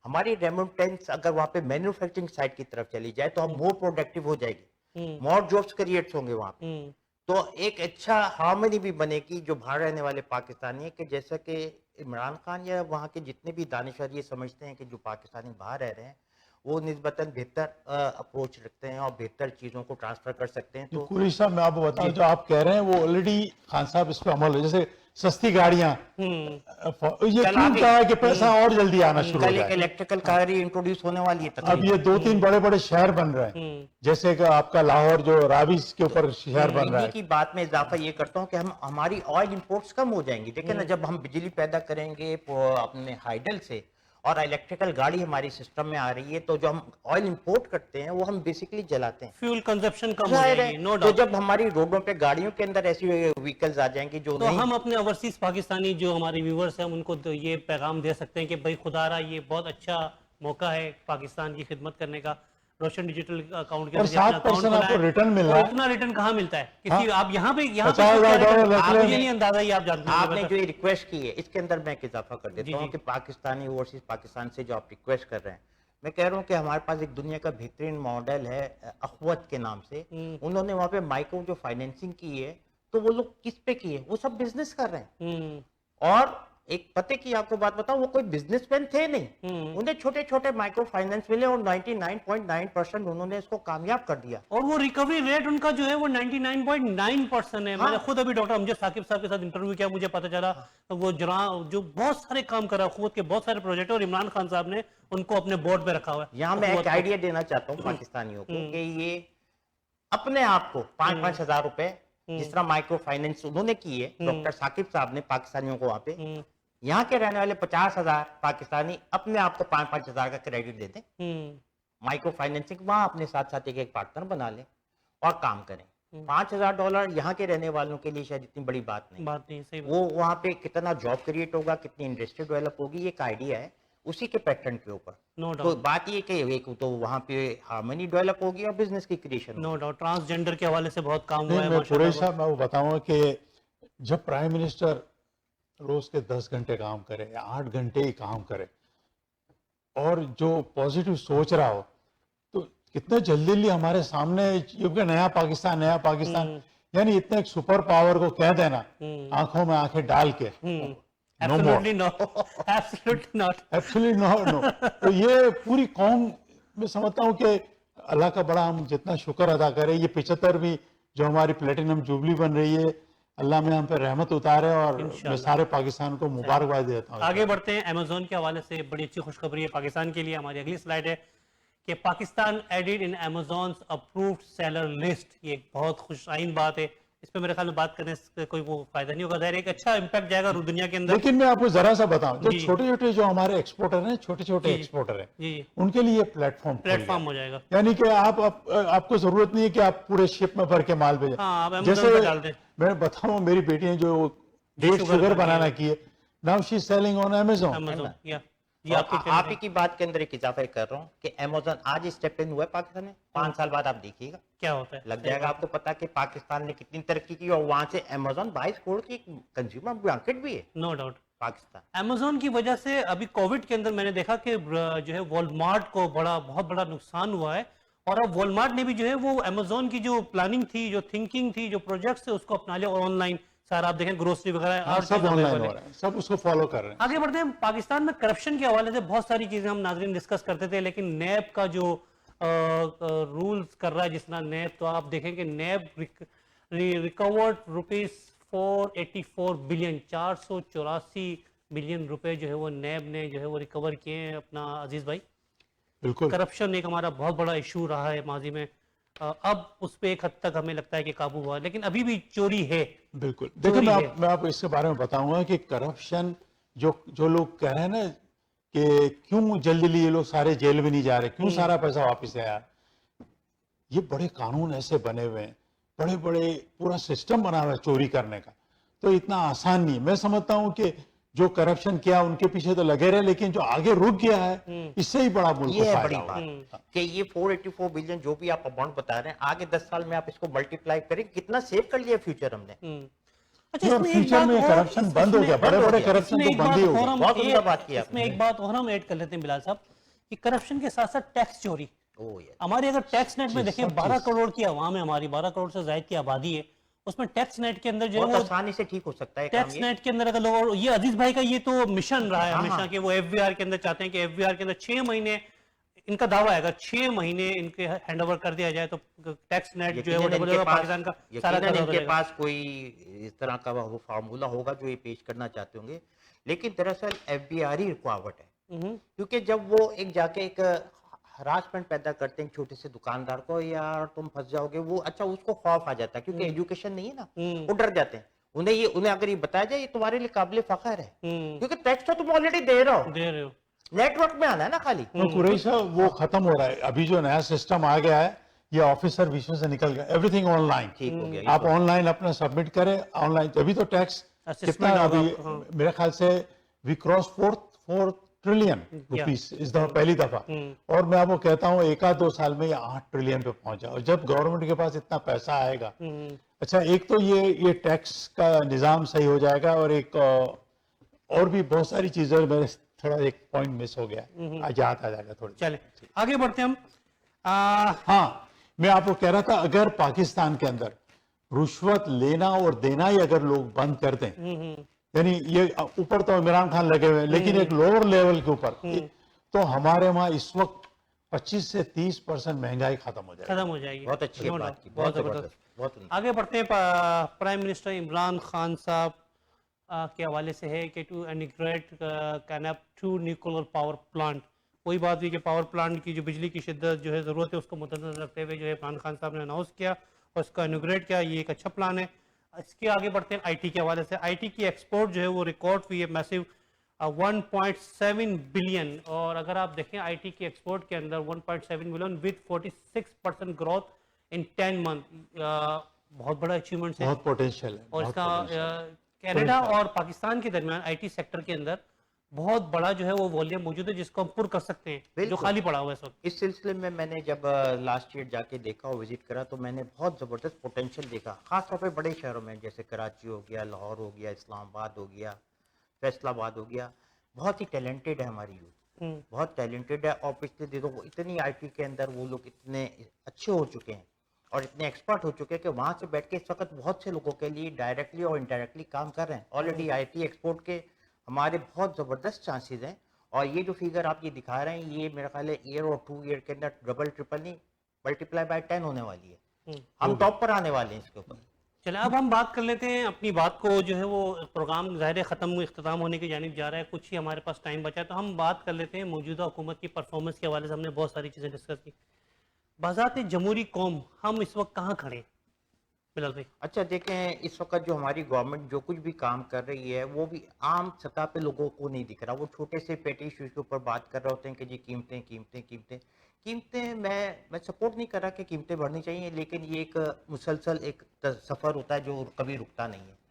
ہماری ریمیٹنس اگر وہاں پہ مینوفیکچرنگ سائٹ کی طرف چلی جائے تو ہم مور پروڈکٹیو ہو جائے گی, مور جابس کریٹس ہوں گے وہاں پہ. تو ایک اچھا ہارمنی بھی بنے گی جو باہر رہنے والے پاکستانی ہیں, کہ جیسا کہ عمران خان یا وہاں کے جتنے بھی دانشور یہ سمجھتے ہیں کہ جو پاکستانی باہر رہ رہے ہیں وہ نسبتاً بہتر اپروچ رکھتے ہیں اور بہتر چیزوں کو ٹرانسفر کر سکتے ہیں. تو قریشی صاحب میں آپ کو بتاؤں, جو آپ کہہ رہے ہیں وہ آلریڈی خان صاحب اس پہ عمل ہے. جیسے سستی گاڑیاں, یہ کیوں کہا ہے کہ پیسہ اور جلدی آنا شروع ہو کل ایک جائے. الیکٹریکل کار انٹروڈیوس ہونے والی ہے اب یہ 2-3 بڑے بڑے شہر بن رہے ہیں, جیسے کہ آپ کا لاہور جو راویز کے اوپر شہر بن رہا ہے. کی بات میں اضافہ یہ کرتا ہوں کہ ہماری آئل امپورٹس کم ہو جائیں گی. دیکھیں نا, جب ہم بجلی پیدا کریں گے اپنے ہائیڈل سے اور الیکٹریکل گاڑی ہماری سسٹم میں آ رہی ہے, تو جو ہم آئل امپورٹ کرتے ہیں وہ ہم بیسیکلی جلاتے ہیں, فیول کنزپشن کم ہو جائے گی, نو تو ڈاؤٹ. جب ہماری روڈوں پہ گاڑیوں کے اندر ایسی وہیکلز آ جائیں گی جو تو ہم اپنے اوورسیز پاکستانی جو ہمارے ویورز ہیں ان کو یہ پیغام دے سکتے ہیں کہ بھائی خدا را یہ بہت اچھا موقع ہے پاکستان کی خدمت کرنے کا, روشن ڈیجیٹل اکاؤنٹ کے اور 7% آپ کو ریٹرن مل رہا ہے. اتنا ریٹرن کہاں ملتا ہے کسی, آپ یہاں پہ $50,000 آپ مجھے نہیں اندازہ ہی, آپ جانتے ہیں. آپ نے جو یہ ریکویسٹ کی ہے اس کے اندر میں ایک اضافہ کر دیتا ہوں کہ پاکستانی اوورسیز پاکستان سے جو آپ ریکویسٹ کر رہے ہیں, میں کہہ رہا ہوں کہ ہمارے پاس ایک دنیا کا بہترین ماڈل ہے اخوت کے نام سے. انہوں نے وہاں پہ مائکرو جو فائنینسنگ کی ہے تو وہ لوگ کس پہ کی ہے, وہ سب بزنس کر رہے ہیں. اور ایک پتے کی آپ کو بات بتاؤں, وہ کوئی بزنس مین تھے نہیں, انہیں چھوٹے چھوٹے مائکرو فائنینس ملے اور 99.9% انہوں نے اس کو کامیاب کر دیا. اور وہ ریکوری ریٹ ان کا جو ہے وہ 99.9% ہے. میں نے خود ابھی ڈاکٹر امجد ثاقب صاحب کے ساتھ انٹرویو کیا, مجھے پتا چلا وہ جو بہت سارے کام کر رہا ہے, قوت کے بہت سارے پروجیکٹ, اور عمران خان صاحب نے ان کو اپنے بورڈ پہ رکھا ہوا ہے. یہاں میں ایک آئیڈیا دینا چاہتا ہوں پاکستانیوں کو کہ یہ اپنے آپ کو 5-5 ہزار روپے, جس طرح مائکرو فائنینس انہوں نے کی ہے ڈاکٹر ثاقب صاحب نے پاکستانیوں کو, وہاں پہ یہاں کے رہنے والے 50,000 پاکستانی اپنے آپ کو 5-5 ہزار کا کریڈٹ دے دیں مائکرو فائنینسنگ, وہاں اپنے ساتھ ساتھ ایک پارٹنر بنا لیں اور کام کریں. $5,000 یہاں کے رہنے والوں کے لیے شاید اتنی بڑی بات نہیں. وہ وہاں پہ کتنا جاب کریٹ ہوگا, کتنی انڈسٹری ڈیولپ ہوگی, یہ ایک آئیڈیا ہے اسی کے پیٹرن کے اوپر. تو بات یہ کہ ایک تو وہاں پہ ہارمنی ڈیولپ ہوگی اور بزنس کی کریشن. نو ڈاؤٹ ٹرانسجینڈر کے حوالے سے بہت کام ہوا ہے. میں قریشی صاحب میں وہ بتاؤں کہ جب پرائم منسٹر روز کے 10 گھنٹے کام کرے یا 8 گھنٹے ہی کام کرے اور جو پازیٹیو سوچ رہا ہو, تو کتنے جلدی ہمارے سامنے یہ نیا پاکستان یعنی اتنے ایک سپر پاور کو کہہ دینا آنکھوں میں آنکھیں ڈال کے, تو یہ پوری قوم میں سمجھتا ہوں کہ اللہ کا بڑا ہم جتنا شکر ادا کریں. یہ 75 جو ہماری پلیٹینم جوبلی بن رہی ہے, اللہ میں ہم پہ رحمت اتارے, اور میں سارے پاکستان کو مبارکباد دیتا ہوں. آگے بڑھتے ہیں. امیزون کے حوالے سے بڑی اچھی خوشخبری ہے پاکستان کے لیے. ہماری اگلی سلائیڈ ہے کہ پاکستان ایڈڈ ان امیزونز اپرووڈ سیلر لسٹ. یہ ایک بہت خوش آئند بات ہے. اس پہ میرے خیال میں بات کرنے سے کوئی وہ فائدہ نہیں ہوگا. ظاہر ہے ایک اچھا امپیکٹ جائے گا دنیا کے اندر. لیکن میں آپ کو ذرا سا بتاؤں جو جی. چھوٹے چھوٹے جو ہمارے ایکسپورٹر ہیں چھوٹے چھوٹے جی. ایکسپورٹر ہیں جی ان کے لیے پلیٹ فارم پلیٹ فارم ہو جائے گا. یعنی کہ آپ کو ضرورت نہیں ہے کہ آپ پورے شپ میں بھر کے مال بھیجیں. ہاں آپ جیسے Amazon پہ ڈال دیں. میں بتاؤں میری بیٹی نے جو ڈیٹ شوگر بنانا کی ہے now she is selling on Amazon. Amazon یا جی اور آپ کے آپ ہی کی بات کے اندر ایک اضافہ کر رہا ہوں کہ امیزون آج اسٹیپ ان ہوا ہے پاکستان میں. 5 سال بعد آپ دیکھیے گا کیا ہوتا ہے لگ جائے گا آپ کو پتا کہ پاکستان نے کتنی ترقی کی اور وہاں سے امیزون 22 کروڑ کی کنزیومر مارکیٹ بھی ہے نو ڈاؤٹ. پاکستان. امیزون کی وجہ سے ابھی کووڈ کے اندر میں نے دیکھا کہ جو ہے والمارٹ کو بہت بڑا نقصان ہوا ہے اور اب والمارٹ نے بھی جو ہے وہ امیزون کی جو پلاننگ تھی جو تھنکنگ تھی جو پروجیکٹس تھے اس کو اپنا لیا اور آن لائن سارا آپ دیکھیں گروسری وغیرہ ہر سب چیز آن لائن available ہو ہے. رہا ہے سب اس کو فالو کر رہے ہیں. آگے بڑھتے ہیں. پاکستان میں کرپشن کے حوالے سے بہت ساری چیزیں ہم ناظرین ڈسکس کرتے تھے لیکن نیب کا جو رولز کر رہا ہے جس طرح نیب تو آپ دیکھیں کہ NAB recovered rupees 484 billion 484 billion روپے جو ہے وہ نیب نے جو ہے وہ ریکور کیے ہیں. اپنا عزیز بھائی بالکل کرپشن ایک ہمارا بہت بڑا ایشو رہا ہے ماضی میں. اب اس پہ ایک حد تک ہمیں لگتا ہے کہ قابو ہوا لیکن ابھی بھی چوری ہے. بالکل. دیکھیں میں آپ اس کے بارے میں بتاؤں گا کہ کرپشن جو لوگ کہہ رہے ہیں نا کہ کیوں جلدی یہ لوگ سارے جیل میں نہیں جا رہے کیوں سارا پیسہ واپس آیا. یہ بڑے قانون ایسے بنے ہوئے ہیں بڑے پورا سسٹم بنا ہوا ہے چوری کرنے کا تو اتنا آسان نہیں. میں سمجھتا ہوں کہ جو کرپشن کیا ان کے پیچھے تو لگے رہے لیکن جو آگے رک گیا ہے اس سے ہی بڑا ملک کو یہ ہے فائدہ بڑی ہوگا. بات کہ یہ 484 بلین جو بھی آپ اماؤنٹ بتا رہے ہیں آگے 10 سال میں آپ اس کو ملٹیپلائی کریں کتنا سیو کر لیا فیوچر ہم نے. اچھا اس میں ایک فیوچر میں بات کرپشن بند ہو گیا بڑے کرپشن تو بند ہی ہو گیا. بہت عمدہ بات کی آپ اس میں ایک بات اور ہم ایڈ کر لیتے ہیں بلال صاحب کہ کرپشن کے ساتھ ساتھ ٹیکس چوری. ہماری اگر ٹیکس نیٹ میں دیکھیں 12 کروڑ کی عوام ہے ہماری 12 کروڑ سے زائد کی آبادی ہے اس میں ٹیکس نیٹ کے اندر جو ہے بہت وہ آسانی سے ٹھیک ہو سکتا ہے ٹیکس نیٹ کے اندر اگر لوگ یہ عزیز بھائی کا یہ تو مشن رہا ہے ہمیشہ کہ وہ ایف بی آر کے اندر چاہتے ہیں کہ ایف بی آر کے اندر 6 مہینے ان کا دعویٰ ہے اگر 6 مہینے ان کے ہینڈ اوور کر دیا جائے تو ٹیکس نیٹ جو ہے وہ ڈبل ہوگا پاکستان کا سارا یقیناً قرض ان ہو کے جائے گا. پاس کوئی اس طرح کا وہ فارمولا ہوگا جو یہ پیش کرنا چاہتے ہوں گے لیکن دراصل ایف بی آر ہی رکاوٹ ہے کیونکہ جب وہ ایک جا کے ایک ہراسمنٹ پیدا کرتے ہیں چھوٹے سے دکاندار کو یار تم پھنس جاؤ گے وہ اچھا اس کو خوف آ جاتا ہے کیونکہ ایجوکیشن نہیں ہے نا وہ ڈر جاتے ہیں. انہیں اگر یہ بتایا جائے یہ تمہارے لیے قابل فخر ہے کیونکہ ٹیکس تو تم آلریڈی دے رہے ہو نیٹ ورک میں آنا ہے نا خالی. قریش صاحب وہ ختم ہو رہا ہے ابھی جو نیا سسٹم آ گیا ہے یہ آفیسر ویشن سے نکل گیا ایوری تھنگ آن لائن. ٹھیک ہو گیا آپ آن لائن اپنا سبمٹ کریں آن لائن ابھی تو ٹیکس کتنا ابھی میرے خیال سے وی کراس 4 ٹریلین روپیز اس دفعہ پہلی دفعہ اور میں آپ کو کہتا ہوں 1-2 سال میں یہ 8 ٹریلین پہ پہنچا اور جب گورنمنٹ کے پاس اتنا پیسہ آئے گا اچھا ایک تو یہ ٹیکس کا نظام صحیح ہو جائے گا اور ایک اور بھی بہت ساری چیزیں میرے تھوڑا ایک پوائنٹ مس ہو گیا یاد آ جائے گا تھوڑی. چلیں آگے بڑھتے ہیں ہم. ہاں میں آپ کو کہہ رہا تھا اگر پاکستان کے اندر رشوت لینا اور دینا ہی اگر لوگ بند کر دیں یعنی یہ اوپر تو عمران خان لگے ہوئے لیکن ایک لوور لیول کے اوپر تو ہمارے وہاں اس وقت 25 سے 30% مہنگائی ختم ہو جائے گی. بہت اچھی بات کی بہت زبردست. آگے بڑھتے ہیں. پرائم منسٹر عمران خان صاحب کے حوالے سے ہے کہ to integrate KANUPP 2 nuclear power plant. وہی بات ہوئی کہ پاور پلانٹ کی جو بجلی کی شدت جو ہے ضرورت ہے اس کو مدنظر رکھتے ہوئے جو ہے عمران خان صاحب نے اناؤنس کیا اور اس کا انٹیگریٹ کیا. یہ ایک اچھا پلان ہے. اس کے آگے بڑھتے ہیں آئی ٹی کے حوالے سے. آئی ٹی کی ایکسپورٹ جو ہے وہ ریکارڈ ہوئی ہے میسو 1.7 بلین اور اگر آپ دیکھیں آئی ٹی کی ایکسپورٹ کے اندر 1.7 billion with 46% growth in 10 months. بہت بڑا اچیومنٹ ہے بہت پوٹینشیل ہے اور اس کا کینیڈا اور پاکستان کے درمیان آئی ٹی سیکٹر کے اندر بہت بڑا جو ہے وہ والیوم موجود ہے جس کو ہم پر کر سکتے ہیں جو خالی پڑا ہوا ہے اس وقت. اس سلسلے میں نے جب لاسٹ ایئر جا کے دیکھا اور وزٹ کرا تو میں نے بہت زبردست پوٹینشیل دیکھا خاص طور پہ بڑے شہروں میں جیسے کراچی ہو گیا لاہور ہو گیا اسلام آباد ہو گیا فیصل آباد ہو گیا. بہت ہی ٹیلنٹڈ ہے ہماری یوتھ بہت ٹیلنٹڈ ہے اور پچھلے دنوں اتنی آئی ٹی کے اندر وہ لوگ اتنے اچھے ہو چکے ہیں اور اتنے ایکسپرٹ ہو چکے ہیں کہ وہاں سے بیٹھ کے اس وقت بہت سے لوگوں کے لیے ڈائریکٹلی اور انڈائریکٹلی کام کر رہے ہیں. آلریڈی آئی ٹی ایکسپورٹ کے ہمارے بہت زبردست چانسز ہیں اور یہ جو فگر آپ یہ دکھا رہے ہیں یہ میرا خیال ہے ایئر اور 2 ایئر کے اندر ڈبل ٹرپل نہیں ملٹیپلائی بائی 10 ہونے والی ہے. ہم ٹاپ پر آنے والے ہیں اس کے اوپر. چلیں اب ہم بات کر لیتے ہیں اپنی بات کو جو ہے وہ پروگرام ظاہر ختم اختتام ہونے کی جانب جا رہا ہے کچھ ہی ہمارے پاس ٹائم بچا ہے تو ہم بات کر لیتے ہیں موجودہ حکومت کی پرفارمنس کے حوالے سے. ہم نے بہت ساری چیزیں ڈسکس کی. بذات جمہوری قوم ہم اس وقت کہاں کھڑے ہیں بلال بھائی اچھا دیکھیں، اس وقت جو ہماری گورنمنٹ جو کچھ بھی کام کر رہی ہے وہ بھی عام سطح پہ لوگوں کو نہیں دکھ رہا. وہ چھوٹے سے پیٹی ایشوز کے اوپر بات کر رہے ہوتے ہیں کہ جی قیمتیں قیمتیں قیمتیں قیمتیں. میں سپورٹ نہیں کر رہا کہ قیمتیں بڑھنی چاہیے، لیکن یہ ایک مسلسل ایک سفر ہوتا ہے جو کبھی رکتا نہیں ہے.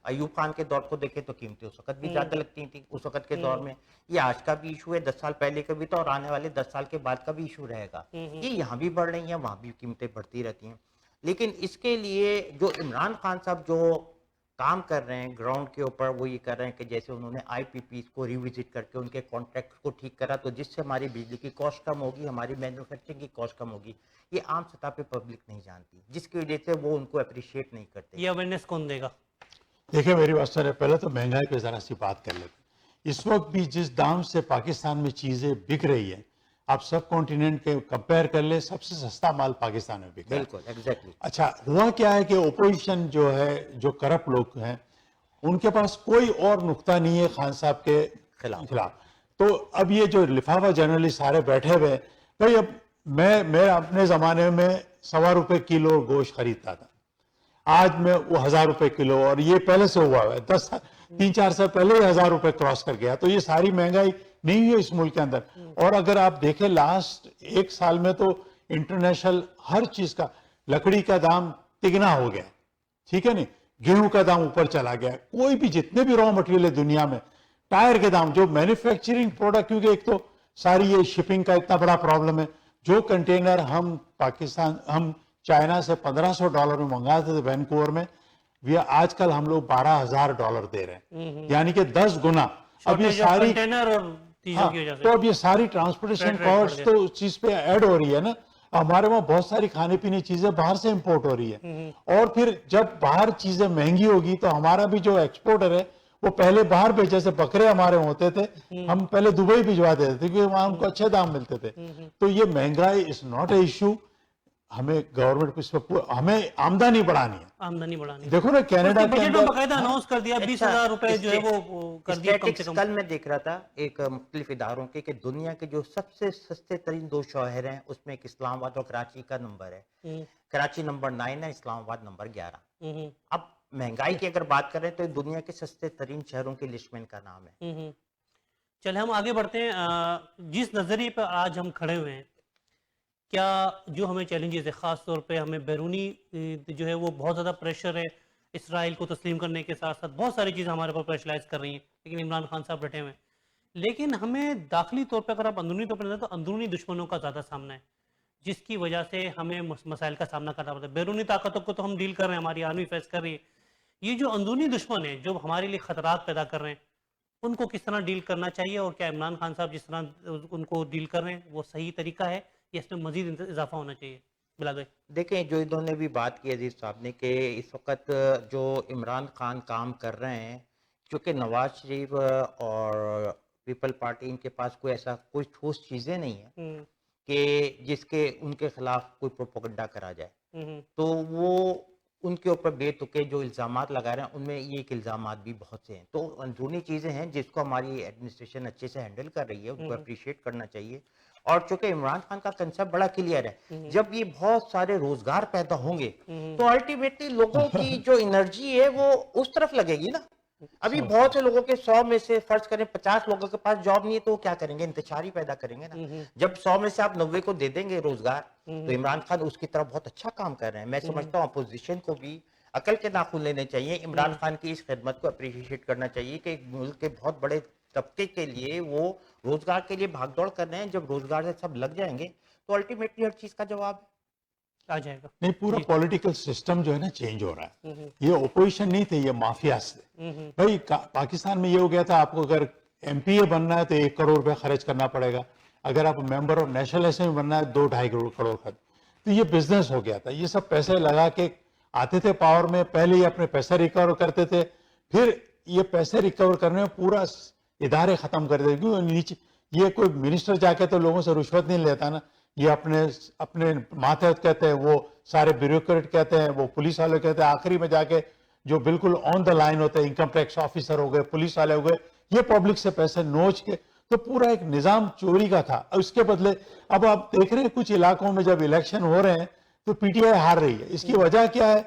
ایوب خان کے دور کو دیکھیں تو قیمتیں اس وقت بھی زیادہ لگتی تھیں اس وقت کے دور میں. یہ آج کا بھی ایشو ہے، 10 سال پہلے کا بھی تھا، اور آنے والے 10 سال کے بعد کا بھی ایشو رہے گا. یہ یہاں بھی بڑھ رہی ہیں، وہاں بھی قیمتیں بڑھتی رہتی ہیں. لیکن اس کے لیے جو عمران خان صاحب جو کام کر رہے ہیں گراؤنڈ کے اوپر، وہ یہ کر رہے ہیں کہ جیسے انہوں نے آئی پی پیز کو ریوزٹ کر کے ان کے کانٹریکٹ کو ٹھیک کرا، تو جس سے ہماری بجلی کی کاسٹ کم ہوگی، ہماری مینوفیکچرنگ کی کاسٹ کم ہوگی. یہ عام سطح پہ پبلک نہیں جانتی، جس کی وجہ سے وہ ان کو اپریشیٹ نہیں کرتے. یہ اویئرنیس کون دے گا؟ دیکھیں میری بات سنیں، پہلے تو مہنگائی پہ ذرا سی بات کر لیتے. اس وقت بھی جس دام سے پاکستان میں چیزیں بک رہی ہیں، آپ سب کانٹیننٹ کے کمپیئر کر لیں، سب سے سستا مال پاکستان میں بک رہا ہے. بالکل ایگزیکٹلی. اچھا ہوا کیا ہے کہ اپوزیشن جو ہے، جو کرپٹ لوگ ہیں، ان کے پاس کوئی اور نقطہ نہیں ہے خان صاحب کے خلاف. تو اب یہ جو لفافہ جرنلسٹ سارے بیٹھے ہوئے، بھائی اب میں اپنے زمانے میں 1.25 روپے کلو گوشت خریدتا تھا، آج میں وہ 1000 روپے کلو، اور یہ پہلے سے ہوا ہے 3-4 سال پہلے ہی 1000 روپے کراس کر گیا. تو یہ ساری مہنگائی نہیں ہوئی ہے اس ملک کے اندر. اور اگر آپ دیکھیں لاسٹ 1 سال میں تو انٹرنیشنل ہر چیز کا، لکڑی کا دام تگنا ہو گیا، ٹھیک ہے نہیں، گیہوں کا دام اوپر چلا گیا، کوئی بھی جتنے بھی را مٹیریل ہے دنیا میں، ٹائر کے دام، جو مینوفیکچرنگ پروڈکٹ، کیونکہ ایک تو ساری یہ شپنگ کا اتنا بڑا پرابلم ہے. جو کنٹینر ہم چائنا سے $1500 میں منگاتے تھے وینکوور میں، آج کل ہم لوگ $12,000 دے رہے ہیں، یعنی کہ 10 گنا. اب یہ ساری کنٹینر اور چیزوں کی وجہ سے تو اب یہ ساری ٹرانسپورٹیشن کاسٹ تو اس چیز پہ ایڈ ہو رہی ہے نا. ہمارے وہاں بہت ساری کھانے پینے چیزیں باہر سے امپورٹ ہو رہی ہے، اور پھر جب باہر چیزیں مہنگی ہوگی تو ہمارا بھی جو ایکسپورٹر ہے وہ پہلے باہر بھیجے، جیسے بکرے ہمارے ہوتے تھے، ہم پہلے دبئی بھجوا دیتے تھے کیونکہ وہاں ان کو اچھے دام ملتے تھے. تو یہ مہنگائی از ناٹ اے ایشو. ہمیں گورنمنٹ اس پہ ہمیں آمدنی بڑھانی ہے. آمدنی بڑھانی. دیکھو نا کینیڈا کے بجٹ میں اندر باقاعدہ اناؤنس کر دیا 20,000 روپے جو ہے وہ کر دیا کم سے کم. کل میں دیکھ رہا تھا ایک مختلف اداروں کے کہ دنیا کے جو سب سے سستے ترین 2 شہر ہیں، اس میں ایک اسلام آباد اور کراچی کا نمبر ہے. کراچی نمبر 9 ہے، اسلام آباد نمبر 11. اب مہنگائی کی اگر بات کریں تو دنیا کے سستے ترین شہروں کی لسٹ میں ان کا نام ہے. چلے ہم آگے بڑھتے ہیں. جس نظریے پہ آج ہم کھڑے ہوئے ہیں، کیا جو ہمیں چیلنجز ہے، خاص طور پہ ہمیں بیرونی جو ہے وہ بہت زیادہ پریشر ہے، اسرائیل کو تسلیم کرنے کے ساتھ ساتھ بہت ساری چیزیں ہمارے پر پریشرائز کر رہی ہیں، لیکن عمران خان صاحب بیٹھے ہوئے ہیں. لیکن ہمیں داخلی طور پہ اگر آپ اندرونی طور پر تو اندرونی دشمنوں کا زیادہ سامنا ہے، جس کی وجہ سے ہمیں مسائل کا سامنا کرنا پڑتا ہے. بیرونی طاقتوں کو تو ہم ڈیل کر رہے ہیں، ہماری آرمی فیس کر رہی ہے. یہ جو اندرونی دشمن ہیں جو ہمارے لیے خطرات پیدا کر رہے ہیں، ان کو کس طرح ڈیل کرنا چاہیے، اور کیا عمران خان صاحب جس طرح ان کو ڈیل کر رہے ہیں وہ صحیح طریقہ ہے یا اس میں مزید اضافہ ہونا چاہیے؟ بلال بھائی. دیکھیں، جو انہوں نے بھی بات کی عزیز صاحب نے کہ اس وقت جو عمران خان کام کر رہے ہیں، چونکہ نواز شریف اور پیپل پارٹی ان کے پاس کوئی ٹھوس چیزیں نہیں ہیں کہ جس کے ان کے خلاف کوئی پروپیگنڈا کرا جائے، تو وہ ان کے اوپر بے تکے جو الزامات لگا رہے ہیں، ان میں یہ ایک الزامات بھی بہت سے ہیں. تو اندرونی چیزیں ہیں جس کو ہماری ایڈمنسٹریشن اچھے سے ہینڈل کر رہی ہے، ان کو اپریشیٹ کرنا چاہیے. اور چونکہ عمران خان کا کنسپٹ بڑا کلیئر ہے، جب یہ بہت سارے روزگار پیدا ہوں گے تو الٹیمیٹلی لوگوں کی جو انرجی ہے وہ اس طرف لگے گی نا. ابھی بہت سے لوگوں کے 100 میں سے فرض کریں 50 لوگوں کے پاس جاب نہیں ہے، تو وہ کیا کریں گے؟ انتشاری پیدا کریں گے نا. جب 100 میں سے آپ 90 کو دے دیں گے روزگار، تو عمران خان اس کی طرف بہت اچھا کام کر رہے ہیں. میں سمجھتا ہوں اپوزیشن کو بھی عقل کے ناخن لینے چاہیے، عمران خان کی اس خدمت کو اپریشیٹ کرنا چاہیے کہ ایک ملک کے بہت بڑے طبقے کے لیے وہ روزگار کے لیے بھاگ دوڑ کر رہے ہیں. جب روزگار سے سب لگ جائیں گے تو الٹیمیٹلی ہر چیز کا جواب آ جائے گا. نہیں، پورا پولیٹیکل سسٹم جو ہے نا چینج ہو رہا ہے. یہ اپوزیشن نہیں تھے، یہ مافیاز تھے. بھائی پاکستان میں یہ ہو گیا تھا، آپ کو اگر ایم پی اے بننا ہے تو 1 کروڑ روپے خرچ کرنا پڑے گا، اگر آپ ممبر آف نیشنل اسمبلی بننا ہے 2-2.5 کروڑ خرچ. تو یہ بزنس ہو گیا تھا. یہ سب پیسے لگا کے آتے تھے پاور میں، پہلے یہ اپنے پیسے ریکور کرتے تھے، پھر یہ پیسے ریکور کرنے میں پورا ادارے ختم کر دیتے. کیوں نیچے یہ کوئی منسٹر جا کے تو لوگوں سے رشوت نہیں لیتا نا، یہ اپنے ماتحت کہتے ہیں، وہ سارے بیوروکریٹ کہتے ہیں، وہ پولیس والے کہتے ہیں، آخری میں جا کے جو بالکل آن دا لائن ہوتے ہیں، انکم ٹیکس آفیسر ہو گئے، پولیس والے ہو گئے، یہ پبلک سے پیسے نوچ کے، تو پورا ایک نظام چوری کا تھا. اس کے بدلے اب آپ دیکھ رہے ہیں کچھ علاقوں میں جب الیکشن ہو رہے ہیں تو پی ٹی آئی ہار رہی ہے. اس کی وجہ کیا ہے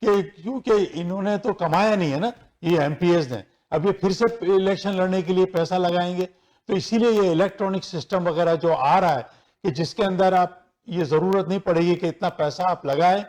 کہ کیونکہ انہوں نے تو کمایا نہیں ہے نا یہ MPs نے, اب یہ پھر سے الیکشن لڑنے کے لیے پیسہ لگائیں گے, تو اسی لیے یہ الیکٹرانک سسٹم وغیرہ جو آ رہا ہے کہ جس کے اندر آپ یہ ضرورت نہیں پڑے گی کہ اتنا پیسہ آپ لگائیں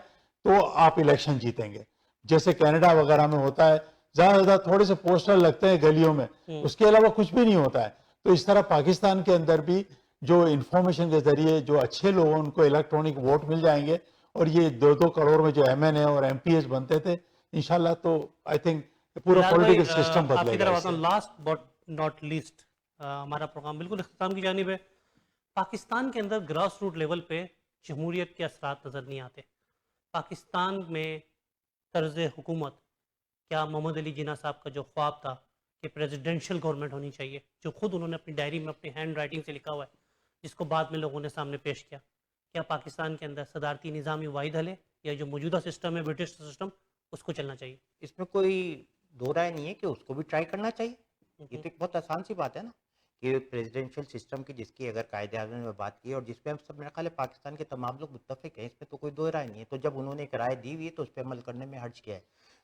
تو آپ الیکشن جیتیں گے, جیسے کینیڈا وغیرہ میں ہوتا ہے, زیادہ زیادہ تھوڑے سے پوسٹر لگتے ہیں گلیوں میں, اس کے علاوہ کچھ بھی نہیں ہوتا ہے. تو اس طرح پاکستان کے اندر بھی جو انفارمیشن کے ذریعے جو اچھے لوگ ان کو الیکٹرانک ووٹ مل جائیں گے, اور یہ 2-2 کروڑ میں جو MNA اور MPs بنتے تھے انشاءاللہ, تو آئی تھنک پورا بلال بھائی پولیٹیکل سسٹم آپ کی بدلے گا طرف اس آتا سے. ہوں, لاسٹ بٹ ناٹ لیسٹ, ہمارا پروگرام بالکل اختتام کی جانب ہے. پاکستان کے اندر گراس روٹ لیول پہ جمہوریت کے اثرات نظر نہیں آتے. پاکستان میں طرز حکومت, کیا محمد علی جناح صاحب کا جو خواب تھا کہ پریزیڈنشل گورنمنٹ ہونی چاہیے, جو خود انہوں نے اپنی ڈائری میں اپنی ہینڈ رائٹنگ سے لکھا ہوا ہے, جس کو بعد میں لوگوں نے سامنے پیش کیا, کیا پاکستان کے اندر صدارتی نظام ہی واحد حل ہے, یا جو موجودہ سسٹم ہے برٹش سسٹم اس کو چلنا چاہیے؟ اس میں کوئی دو رائے نہیں ہے کہ اس کو بھی ٹرائی کرنا چاہیے. یہ تو ایک بہت آسان سی بات ہے نا کہ پریزیڈنشل سسٹم کی جس کی اگر قائد اعظم نے بات کی اور جس پہ ہم سب میرا خیال ہے پاکستان کے تمام لوگ متفق ہیں, اس میں تو کوئی دو رائے نہیں ہے. تو جب انہوں نے ایک رائے دی ہوئی ہے تو اس پہ عمل کرنے میں حرج کیا ہے.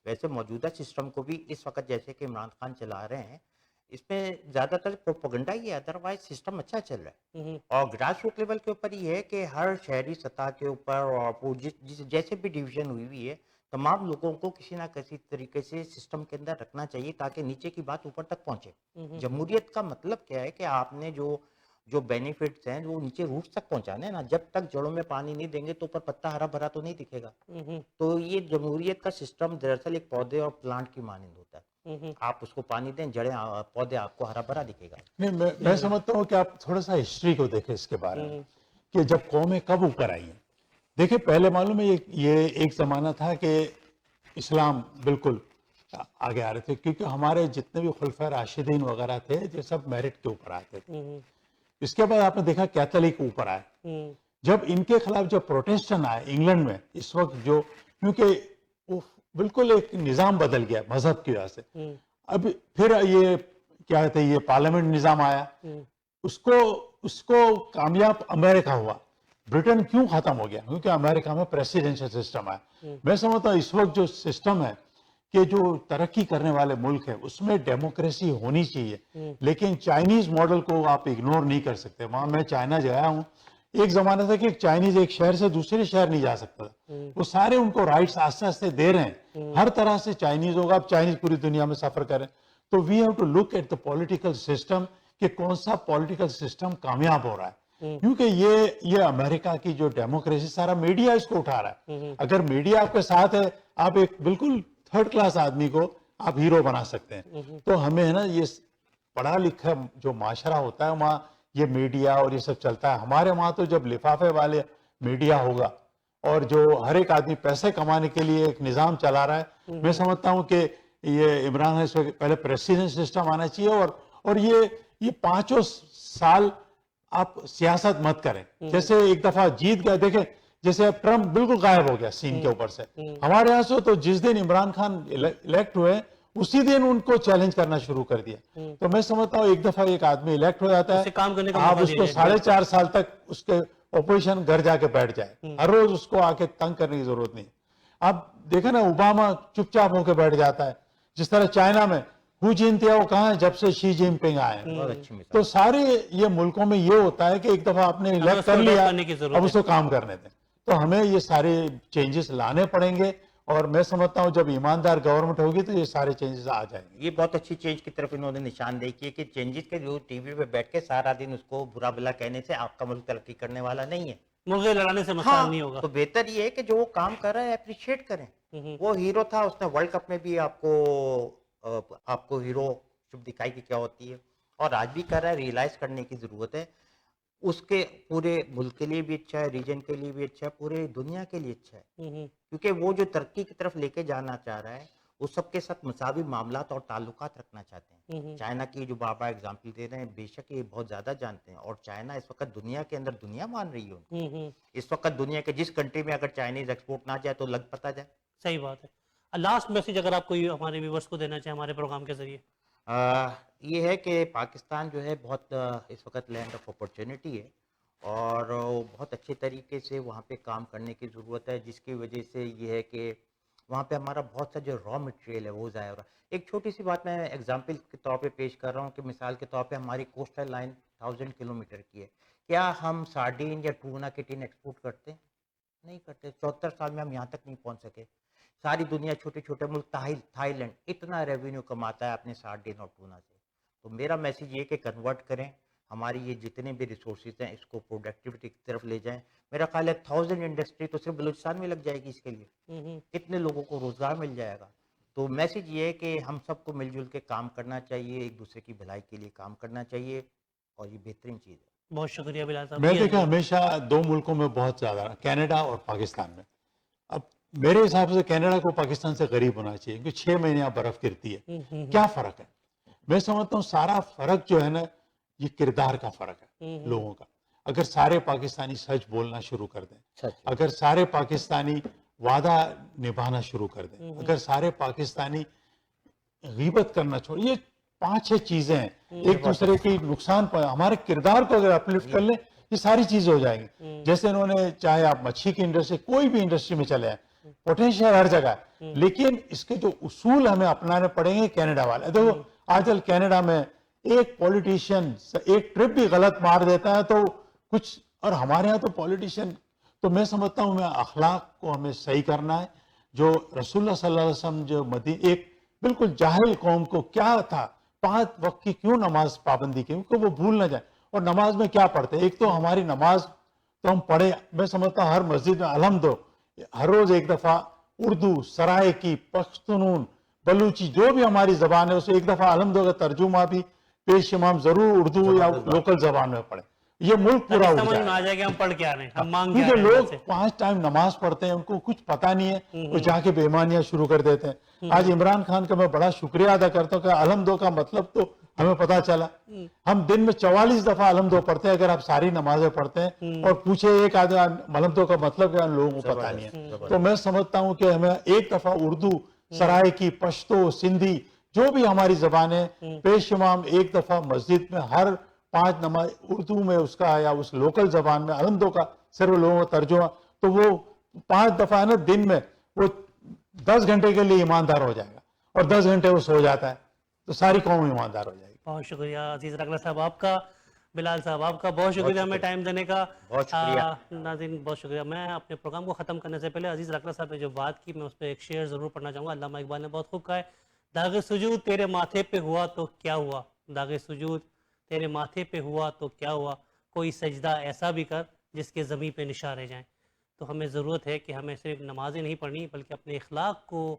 ویسے موجودہ سسٹم کو بھی اس وقت جیسے کہ عمران خان چلا رہے ہیں, اس میں زیادہ تر پروپیگنڈا ہی ہے, ادروائز سسٹم اچھا چل رہا ہے. اور گراس روٹ لیول کے اوپر یہ ہے کہ ہر شہری سطح کے اوپر اور جیسے بھی ڈویژن ہوئی ہوئی ہے, تمام لوگوں کو کسی نہ کسی طریقے سے سسٹم کے اندر رکھنا چاہیے تاکہ نیچے کی بات اوپر تک پہنچے. جمہوریت کا مطلب کیا ہے کہ آپ نے جو بینیفٹس ہیں وہ نیچے روٹس تک پہنچانے ہیں نا. جب تک جڑوں میں پانی نہیں دیں گے تو اوپر پتا ہرا بھرا تو نہیں دکھے گا. تو یہ جمہوریت کا سسٹم دراصل ایک پودے اور پلانٹ کی مانند ہوتا ہے. آپ اس کو پانی دیں, جڑیں پودے آپ کو ہرا بھرا دکھے گا. نہیں, میں سمجھتا ہوں کہ آپ تھوڑا سا ہسٹری کو دیکھیں اس کے بارے میں کہ جب قومیں کب اوپر آئی ہیں. دیکھیں پہلے معلوم ہے یہ ایک زمانہ تھا کہ اسلام بالکل آگے آ رہے تھے, کیونکہ ہمارے جتنے بھی خلفۂ راشدین وغیرہ تھے یہ سب میرٹ کے اوپر آتے تھے. اس کے بعد آپ نے دیکھا کیتھولک اوپر آئے. جب ان کے خلاف جو پروٹیسٹن آئے انگلینڈ میں اس وقت, جو کیونکہ وہ بالکل ایک نظام بدل گیا مذہب کی وجہ سے. اب پھر یہ کیا کہتے ہیں یہ پارلیمنٹ نظام آیا, اس کو کامیاب امریکہ ہوا. برٹن کیوں ختم ہو گیا؟ کیونکہ امریکہ میں پریسیڈنشل سسٹم آیا. میں سمجھتا ہوں اس وقت جو سسٹم ہے کہ جو ترقی کرنے والے ملک ہیں اس میں ڈیموکریسی ہونی چاہیے, لیکن چائنیز ماڈل کو آپ اگنور نہیں کر سکتے. وہاں میں چائنا گیا ہوں, ایک زمانہ تھا کہ چائنیز ایک شہر سے دوسرے شہر نہیں جا سکتا تھا. وہ سارے ان کو رائٹس آستے آستے دے رہے ہیں, ہر طرح سے چائنیز ہوگا. اب چائنیز پوری دنیا میں سفر کریں تو we have to look at the political system کہ کون سا پولیٹیکل سسٹم کامیاب ہو رہا ہے. کیونکہ یہ امریکہ کی جو ڈیموکریسی سارا میڈیا اس کو اٹھا رہا ہے. اگر میڈیا آپ کے ساتھ ہے آپ ایک بالکل تھرڈ کلاس آدمی کو آپ ہیرو بنا سکتے ہیں. تو ہمیں ہے نا یہ پڑھا لکھا جو معاشرہ ہوتا ہے وہاں یہ میڈیا اور یہ سب چلتا ہے. ہمارے وہاں تو جب لفافے والے میڈیا ہوگا اور جو ہر ایک آدمی پیسے کمانے کے لیے ایک نظام چلا رہا ہے, میں سمجھتا ہوں کہ یہ عمران خان پہلے پریسیڈنٹ سسٹم آنا چاہیے. اور یہ 5 سال آپ سیاست مت کریں. جیسے ایک دفعہ جیت گئے, دیکھیں جیسے اب ٹرمپ بالکل غائب ہو گیا سین کے اوپر سے. ہمارے یہاں سے تو جس دن عمران خان الیکٹ ہوئے اسی دن ان کو چیلنج کرنا شروع کر دیا. تو میں سمجھتا ہوں ایک دفعہ ایک آدمی الیکٹ ہو جاتا اسے کام کرنے ہے, کا آپ موقع اس کو دیا جائے. 4.5 سال تک اس کے اپوزیشن گھر جا کے بیٹھ جائے, ہر روز اس کو آ کے تنگ کرنے کی ضرورت نہیں. آپ دیکھیں نا اوباما چپ چاپ ہو کے بیٹھ جاتا ہے. جس طرح چائنا میں ہو جینتے ہیں وہ کہاں ہے جب سے شی جن پنگ آئے ہیں. بہت اچھی مثال. تو سارے یہ ملکوں میں یہ ہوتا ہے کہ ایک دفعہ آپ نے اس الیکٹ کو کر لیا, adopt کرنے کی ضرورت اب اس کو کام کرنے دیں. تو ہمیں یہ سارے چینجز لانے پڑیں گے, اور میں سمجھتا ہوں جب ایماندار گورنمنٹ ہوگی تو یہ سارے چینجز آ جائیں گے. یہ بہت اچھی چینج کی طرف انہوں نے نشاندہی کی ہے کہ چینجز کے جو ٹی وی پہ بیٹھ کے سارا دن اس کو برا بلا کہنے سے آپ کا ملک ترقی کرنے والا نہیں ہے. مرغے لڑانے سے مسائل نہیں ہوگا. تو بہتر یہ ہے کہ جو وہ کام کر رہا ہے اپریشیٹ کریں. وہ ہیرو تھا, اس نے ورلڈ کپ میں بھی آپ کو ہیرو شپ دکھائی کہ کیا ہوتی ہے, اور آج بھی کر رہا ہے. ریئلائز کرنے کی ضرورت ہے. اس کے پورے ملک کے لیے بھی اچھا ہے, ریجن کے لیے بھی اچھا ہے, پورے دنیا کے لیے اچھا ہے. کیونکہ وہ جو ترقی کی طرف لے کے جانا چاہ رہا ہے وہ سب کے ساتھ مساوی معاملات اور تعلقات رکھنا چاہتے ہیں. چائنا کی جو بار بار اگزامپل دے رہے ہیں, بے شک یہ بہت زیادہ جانتے ہیں, اور چائنا اس وقت دنیا کے اندر دنیا مان رہی ہے ان کو. اس وقت دنیا کے جس کنٹری میں اگر چائنیز ایکسپورٹ نہ جائے تو لگ پتہ جائے. صحیح بات ہے. لاسٹ میسج اگر آپ کوئی ہمارے ویورز کو دینا چاہیں ہمارے پروگرام کے ذریعے. یہ ہے کہ پاکستان جو ہے بہت اس وقت لینڈ آف اپرچونٹی ہے, اور بہت اچھے طریقے سے وہاں پہ کام کرنے کی ضرورت ہے, جس کی وجہ سے یہ ہے کہ وہاں پہ ہمارا بہت سا جو را مٹیریل ہے وہ ضائع ہو رہا ہے. ایک چھوٹی سی بات میں ایگزامپل کے طور پہ پیش کر رہا ہوں کہ مثال کے طور پہ ہماری کوسٹل لائن 1000 کلومیٹر کی ہے. کیا ہم سارڈین یا ٹونا کے ٹین ایکسپورٹ کرتے ہیں؟ نہیں کرتے. 74 سال میں ہم یہاں تک نہیں پہنچ سکے. ساری دنیا چھوٹے چھوٹے ملک تھائی لینڈ اتنا ریونیو کماتا ہے اپنے سارڈین اور ٹونا سے. تو میرا میسج یہ کہ کنورٹ کریں ہماری یہ جتنے بھی ریسورسز ہیں اس کو پروڈکٹیوٹی کی طرف لے جائیں. میرا خیال ہے 1000 انڈسٹری تو صرف بلوچستان میں لگ جائے گی اس کے لیے. کتنے لوگوں کو روزگار مل جائے گا. تو میسج یہ ہے کہ ہم سب کو مل جل کے کام کرنا چاہیے, ایک دوسرے کی بھلائی کے لیے کام کرنا چاہیے, اور یہ بہترین چیز ہے. بہت شکریہ بلال صاحب. میں دیکھا ہمیشہ دو ملکوں میں بہت زیادہ, کینیڈا اور پاکستان میں. اب میرے حساب سے کینیڈا کو پاکستان سے قریب ہونا چاہیے کیونکہ 6 مہینے یہاں برف گرتی ہے. کیا فرق ہے؟ میں سمجھتا ہوں سارا فرق جو ہے نا یہ کردار کا فرق ہے لوگوں کا. اگر سارے پاکستانی سچ بولنا شروع کر دیں, اگر سارے پاکستانی وعدہ نبھانا شروع کر دیں, اگر سارے پاکستانی غیبت کرنا چھوڑ, یہ 5-6 چیزیں ہیں ایک دوسرے کی نقصان پر, ہمارے کردار کو اگر اپلفٹ کر لیں یہ ساری چیزیں ہو جائیں گی. جیسے انہوں نے, چاہے آپ مچھی کی انڈسٹری کوئی بھی انڈسٹری میں چلے ہیں, پوٹینشیل ہر جگہ ہے, لیکن اس کے جو اصول ہمیں اپنانے پڑیں گے کینیڈا والے. دیکھو آج کل کینیڈا میں ایک پولیٹیشین ایک ٹرپ بھی غلط مار دیتا ہے تو کچھ, اور ہمارے ہاں تو پولیٹیشین, تو میں سمجھتا ہوں میں اخلاق کو ہمیں صحیح کرنا ہے. جو رسول اللہ صلی اللہ علیہ وسلم جو ایک بالکل جاہل قوم کو کیا تھا 5 وقت کی کیوں نماز پابندی کی, کیونکہ وہ بھول نہ جائے. اور نماز میں کیا پڑھتے ہیں؟ ایک تو ہماری نماز تو ہم پڑھے, میں سمجھتا ہوں ہر مسجد میں الحمد ہر روز ایک دفعہ اردو, سرائکی, پختونون, بلوچی جو بھی ہماری زبان ہے اسے ایک دفعہ الحمد کا ترجمہ بھی پیش امام ضرور اردو یا لوکل زبان میں پڑھیں. یہ ملک پورا اٹھ سمجھ میں آ جائے جائے کہ ہم پڑھ کے آ رہے ہیں, ہم مانگ کے آ کیونکہ رہے ہیں. لوگ 5 ٹائم نماز پڑھتے ہیں, ان کو کچھ پتہ نہیں ہے, وہ جا کے بے ایمانیاں شروع کر دیتے ہیں. آج عمران خان کا میں بڑا شکریہ ادا کرتا ہوں کہ الحمد کا مطلب تو ہمیں پتا چلا. ہم دن میں 44 دفعہ الحمد پڑھتے ہیں, اگر آپ ساری نمازیں پڑھتے ہیں, اور پوچھے ایک آدمی الحمد کا مطلب کیا, لوگوں کو پتا نہیں ہے. تو میں سمجھتا ہوں کہ ہمیں ایک دفعہ اردو, سرائکی, پشتو, سندھی جو بھی ہماری زبانیں, پیش امام ایک دفعہ مسجد میں ہر 5 نماز اردو میں اس کا یا اس لوکل زبان میں الحمد کا صرف لوگوں کا ترجمہ, تو وہ 5 دفعہ ہے نا دن میں, وہ 10 گھنٹے کے لیے ایماندار ہو جائے گا, اور 10 گھنٹے وہ سو جاتا ہے تو ساری قوم ایماندار ہو جائے گی. بہت شکریہ عزیز رکلا صاحب آپ کا, بلال صاحب آپ کا بہت شکریہ ہمیں ٹائم دینے کا. بہت شکریہ. ناظرین بہت شکریہ. میں اپنے پروگرام کو ختم کرنے سے پہلے عزیز رکلا صاحب نے جو بات کی میں اس پہ ایک شعر ضرور پڑھنا چاہوں گا. علامہ اقبال نے بہت خوب کہا ہے, داغ سجود تیرے ماتھے پہ ہوا تو کیا ہوا, داغ سجود تیرے ماتھے پہ ہوا تو کیا ہوا, کوئی سجدہ ایسا بھی کر جس کے زمین پہ نشان رہ جائیں. تو ہمیں ضرورت ہے کہ ہمیں صرف نمازیں نہیں پڑھنی بلکہ اپنے اخلاق کو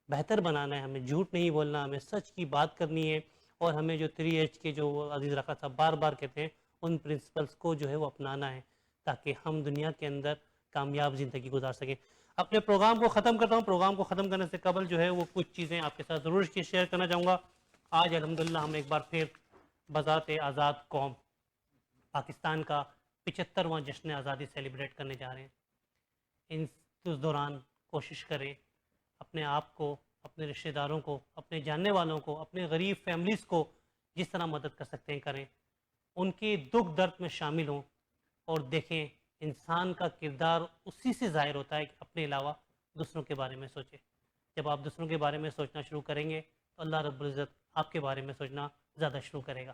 بہتر بنانا ہے. ہمیں جھوٹ نہیں بولنا, ہمیں سچ کی بات کرنی ہے, اور ہمیں جو 3H کے جو عزیز رکھا صاحب بار بار کہتے ہیں ان پرنسپلز کو جو ہے وہ اپنانا ہے تاکہ ہم دنیا کے اندر کامیاب زندگی گزار سکیں. اپنے پروگرام کو ختم کرتا ہوں. پروگرام کو ختم کرنے سے قبل جو ہے وہ کچھ چیزیں آپ کے ساتھ ضرور شیئر کرنا چاہوں گا. آج الحمدللہ ہم ایک بار پھر بذات آزاد قوم پاکستان کا 75واں جشن آزادی سیلیبریٹ کرنے جا رہے ہیں. اس دوران کوشش کریں اپنے آپ کو, اپنے رشتہ داروں کو, اپنے جاننے والوں کو, اپنے غریب فیملیز کو جس طرح مدد کر سکتے ہیں کریں, ان کے دکھ درد میں شامل ہوں, اور دیکھیں انسان کا کردار اسی سے ظاہر ہوتا ہے کہ اپنے علاوہ دوسروں کے بارے میں سوچے. جب آپ دوسروں کے بارے میں سوچنا شروع کریں گے تو اللہ رب العزت آپ کے بارے میں سوچنا زیادہ شروع کرے گا.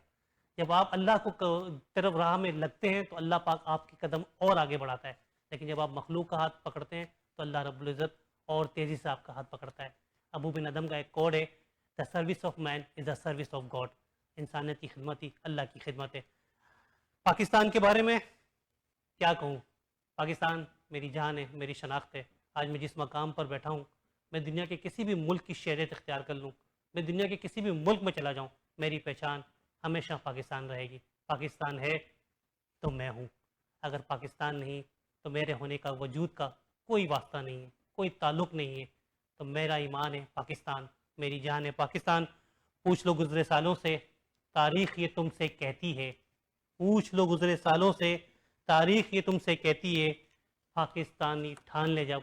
جب آپ اللہ کو طرف راہ میں لگتے ہیں تو اللہ پاک آپ کے قدم اور آگے بڑھاتا ہے, لیکن جب آپ مخلوق کا ہاتھ پکڑتے ہیں تو اللہ رب العزت اور تیزی سے آپ کا ہاتھ پکڑتا ہے. ابو بن ادم کا ایک کوڈ ہے, the service of man is the service of God. انسانیت کی خدمت ہی اللہ کی خدمت ہے. پاکستان کے بارے میں کیا کہوں, پاکستان میری جان ہے, میری شناخت ہے. آج میں جس مقام پر بیٹھا ہوں, میں دنیا کے کسی بھی ملک کی شہریت اختیار کر لوں, میں دنیا کے کسی بھی ملک میں چلا جاؤں, میری پہچان ہمیشہ پاکستان رہے گی. پاکستان ہے تو میں ہوں, اگر پاکستان نہیں تو میرے ہونے کا وجود کا کوئی واسطہ نہیں ہے, کوئی تعلق نہیں ہے. تو میرا ایمان ہے پاکستان, میری جان ہے پاکستان. پوچھ لو گزرے سالوں سے تاریخ یہ تم سے کہتی ہے, پوچھ لو گزرے سالوں سے تاریخ یہ تم سے کہتی ہے, پاکستانی ٹھان لے جب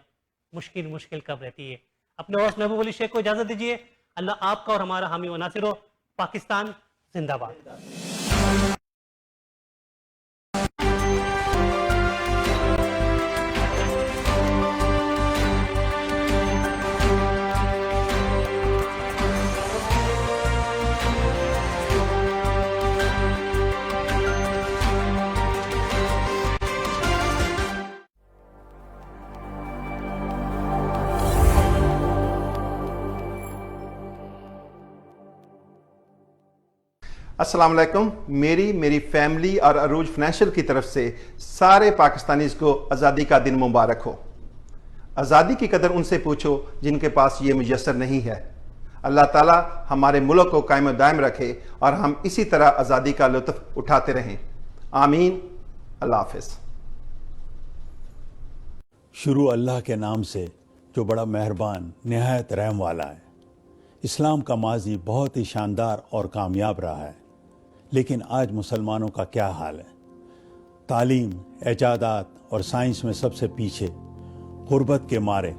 مشکل کب رہتی ہے. اپنے ہوسٹ محبوب علی شیخ کو اجازت دیجیے. اللہ آپ کا اور ہمارا حامی و ناصر ہو. پاکستان زندہ باد. السلام علیکم. میری فیملی اور عروج فائنینشیل کی طرف سے سارے پاکستانیز کو آزادی کا دن مبارک ہو. آزادی کی قدر ان سے پوچھو جن کے پاس یہ میسر نہیں ہے. اللہ تعالیٰ ہمارے ملک کو قائم و دائم رکھے اور ہم اسی طرح آزادی کا لطف اٹھاتے رہیں. آمین. اللہ حافظ. شروع اللہ کے نام سے جو بڑا مہربان نہایت رحم والا ہے. اسلام کا ماضی بہت ہی شاندار اور کامیاب رہا ہے، لیکن آج مسلمانوں کا کیا حال ہے؟ تعلیم، ایجادات اور سائنس میں سب سے پیچھے، غربت کے مارے،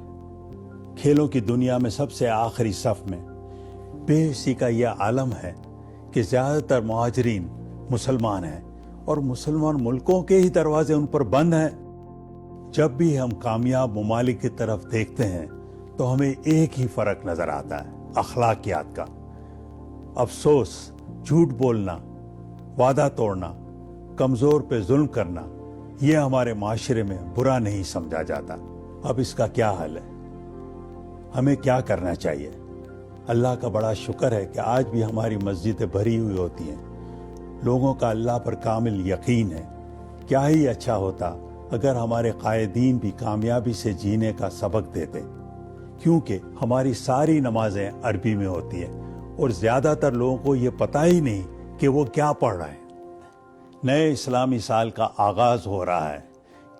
کھیلوں کی دنیا میں سب سے آخری صف میں. بے حسی کا یہ عالم ہے کہ زیادہ تر مہاجرین مسلمان ہیں اور مسلمان ملکوں کے ہی دروازے ان پر بند ہیں. جب بھی ہم کامیاب ممالک کی طرف دیکھتے ہیں تو ہمیں ایک ہی فرق نظر آتا ہے، اخلاقیات کا. افسوس، جھوٹ بولنا، وعدہ توڑنا، کمزور پہ ظلم کرنا، یہ ہمارے معاشرے میں برا نہیں سمجھا جاتا. اب اس کا کیا حل ہے؟ ہمیں کیا کرنا چاہیے؟ اللہ کا بڑا شکر ہے کہ آج بھی ہماری مسجدیں بھری ہوئی ہوتی ہیں. لوگوں کا اللہ پر کامل یقین ہے. کیا ہی اچھا ہوتا اگر ہمارے قائدین بھی کامیابی سے جینے کا سبق دیتے، کیونکہ ہماری ساری نمازیں عربی میں ہوتی ہیں اور زیادہ تر لوگوں کو یہ پتہ ہی نہیں کہ وہ کیا پڑھ رہے ہیں. نئے اسلامی سال کا آغاز ہو رہا ہے.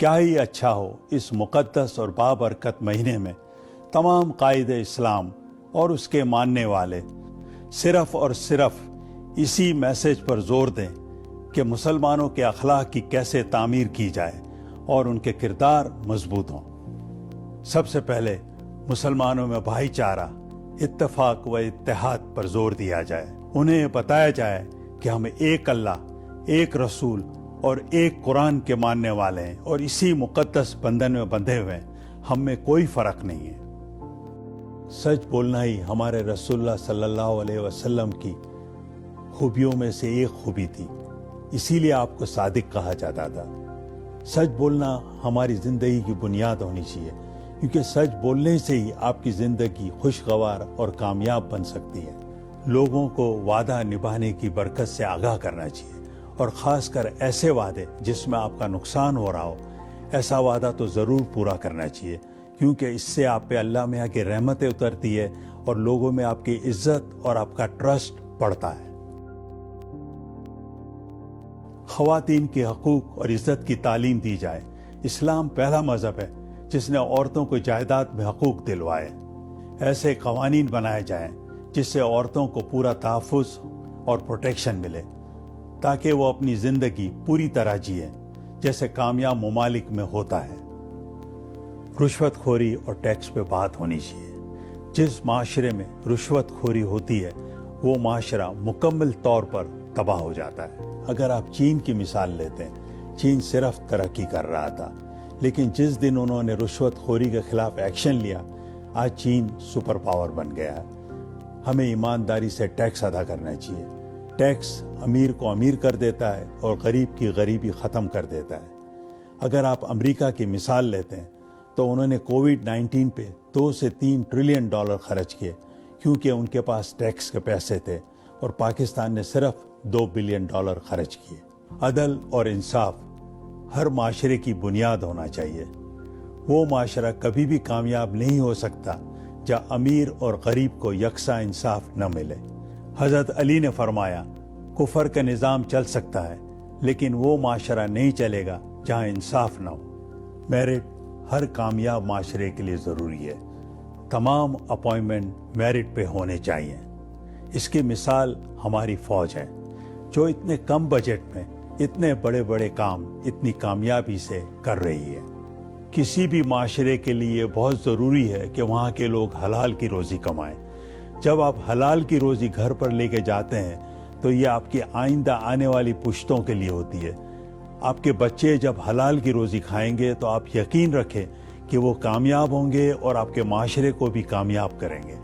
کیا ہی اچھا ہو اس مقدس اور بابرکت مہینے میں تمام قائد اسلام اور اس کے ماننے والے صرف اور صرف اسی میسج پر زور دیں کہ مسلمانوں کے اخلاق کی کیسے تعمیر کی جائے اور ان کے کردار مضبوط ہوں. سب سے پہلے مسلمانوں میں بھائی چارہ، اتفاق و اتحاد پر زور دیا جائے. انہیں بتایا جائے کہ ہم ایک اللہ، ایک رسول اور ایک قرآن کے ماننے والے ہیں اور اسی مقدس بندھن میں بندھے ہوئے ہیں. ہم میں کوئی فرق نہیں ہے. سچ بولنا ہی ہمارے رسول اللہ صلی اللہ علیہ وسلم کی خوبیوں میں سے ایک خوبی تھی. اسی لیے آپ کو صادق کہا جاتا تھا. سچ بولنا ہماری زندگی کی بنیاد ہونی چاہیے، کیونکہ سچ بولنے سے ہی آپ کی زندگی خوشگوار اور کامیاب بن سکتی ہے. لوگوں کو وعدہ نبھانے کی برکت سے آگاہ کرنا چاہیے، اور خاص کر ایسے وعدے جس میں آپ کا نقصان ہو رہا ہو، ایسا وعدہ تو ضرور پورا کرنا چاہیے، کیونکہ اس سے آپ پہ اللہ میاں کی رحمتیں اترتی ہے اور لوگوں میں آپ کی عزت اور آپ کا ٹرسٹ بڑھتا ہے. خواتین کے حقوق اور عزت کی تعلیم دی جائے. اسلام پہلا مذہب ہے جس نے عورتوں کو جائیداد میں حقوق دلوائے. ایسے قوانین بنائے جائیں جس سے عورتوں کو پورا تحفظ اور پروٹیکشن ملے، تاکہ وہ اپنی زندگی پوری طرح جیے جیسے کامیاب ممالک میں ہوتا ہے. رشوت خوری اور ٹیکس پہ بات ہونی چاہیے. جس معاشرے میں رشوت خوری ہوتی ہے وہ معاشرہ مکمل طور پر تباہ ہو جاتا ہے. اگر آپ چین کی مثال لیتے ہیں، چین صرف ترقی کر رہا تھا، لیکن جس دن انہوں نے رشوت خوری کے خلاف ایکشن لیا، آج چین سپر پاور بن گیا ہے. ہمیں ایمانداری سے ٹیکس ادا کرنا چاہیے. ٹیکس امیر کو امیر کر دیتا ہے اور غریب کی غریبی ختم کر دیتا ہے. اگر آپ امریکہ کی مثال لیتے ہیں تو انہوں نے کووڈ-19 پہ 2 سے 3 ٹریلین ڈالر خرچ کیے، کیونکہ ان کے پاس ٹیکس کے پیسے تھے، اور پاکستان نے صرف 2 بلین ڈالر خرچ کیے. عدل اور انصاف ہر معاشرے کی بنیاد ہونا چاہیے. وہ معاشرہ کبھی بھی کامیاب نہیں ہو سکتا جہاں امیر اور غریب کو یکساں انصاف نہ ملے. حضرت علی نے فرمایا، کفر کا نظام چل سکتا ہے لیکن وہ معاشرہ نہیں چلے گا جہاں انصاف نہ ہو. میرٹ ہر کامیاب معاشرے کے لیے ضروری ہے. تمام اپوائنٹمنٹ میرٹ پہ ہونے چاہیے. اس کی مثال ہماری فوج ہے، جو اتنے کم بجٹ میں اتنے بڑے بڑے کام اتنی کامیابی سے کر رہی ہے. کسی بھی معاشرے کے لیے بہت ضروری ہے کہ وہاں کے لوگ حلال کی روزی کمائیں. جب آپ حلال کی روزی گھر پر لے کے جاتے ہیں تو یہ آپ کی آئندہ آنے والی پشتوں کے لیے ہوتی ہے. آپ کے بچے جب حلال کی روزی کھائیں گے تو آپ یقین رکھیں کہ وہ کامیاب ہوں گے اور آپ کے معاشرے کو بھی کامیاب کریں گے.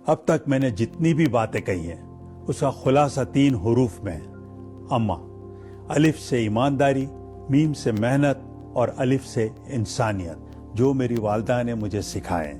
اب تک میں نے جتنی بھی باتیں کہی ہیں اس کا خلاصہ 3 حروف میں ہے. اما. الف سے ایمانداری، میم سے محنت اور الف سے انسانیت، جو میری والدہ نے مجھے سکھائے ہیں.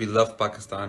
We love Pakistan.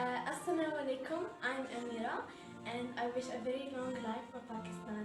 Assalamu alaikum, I'm Amira and I wish a very long life for Pakistan.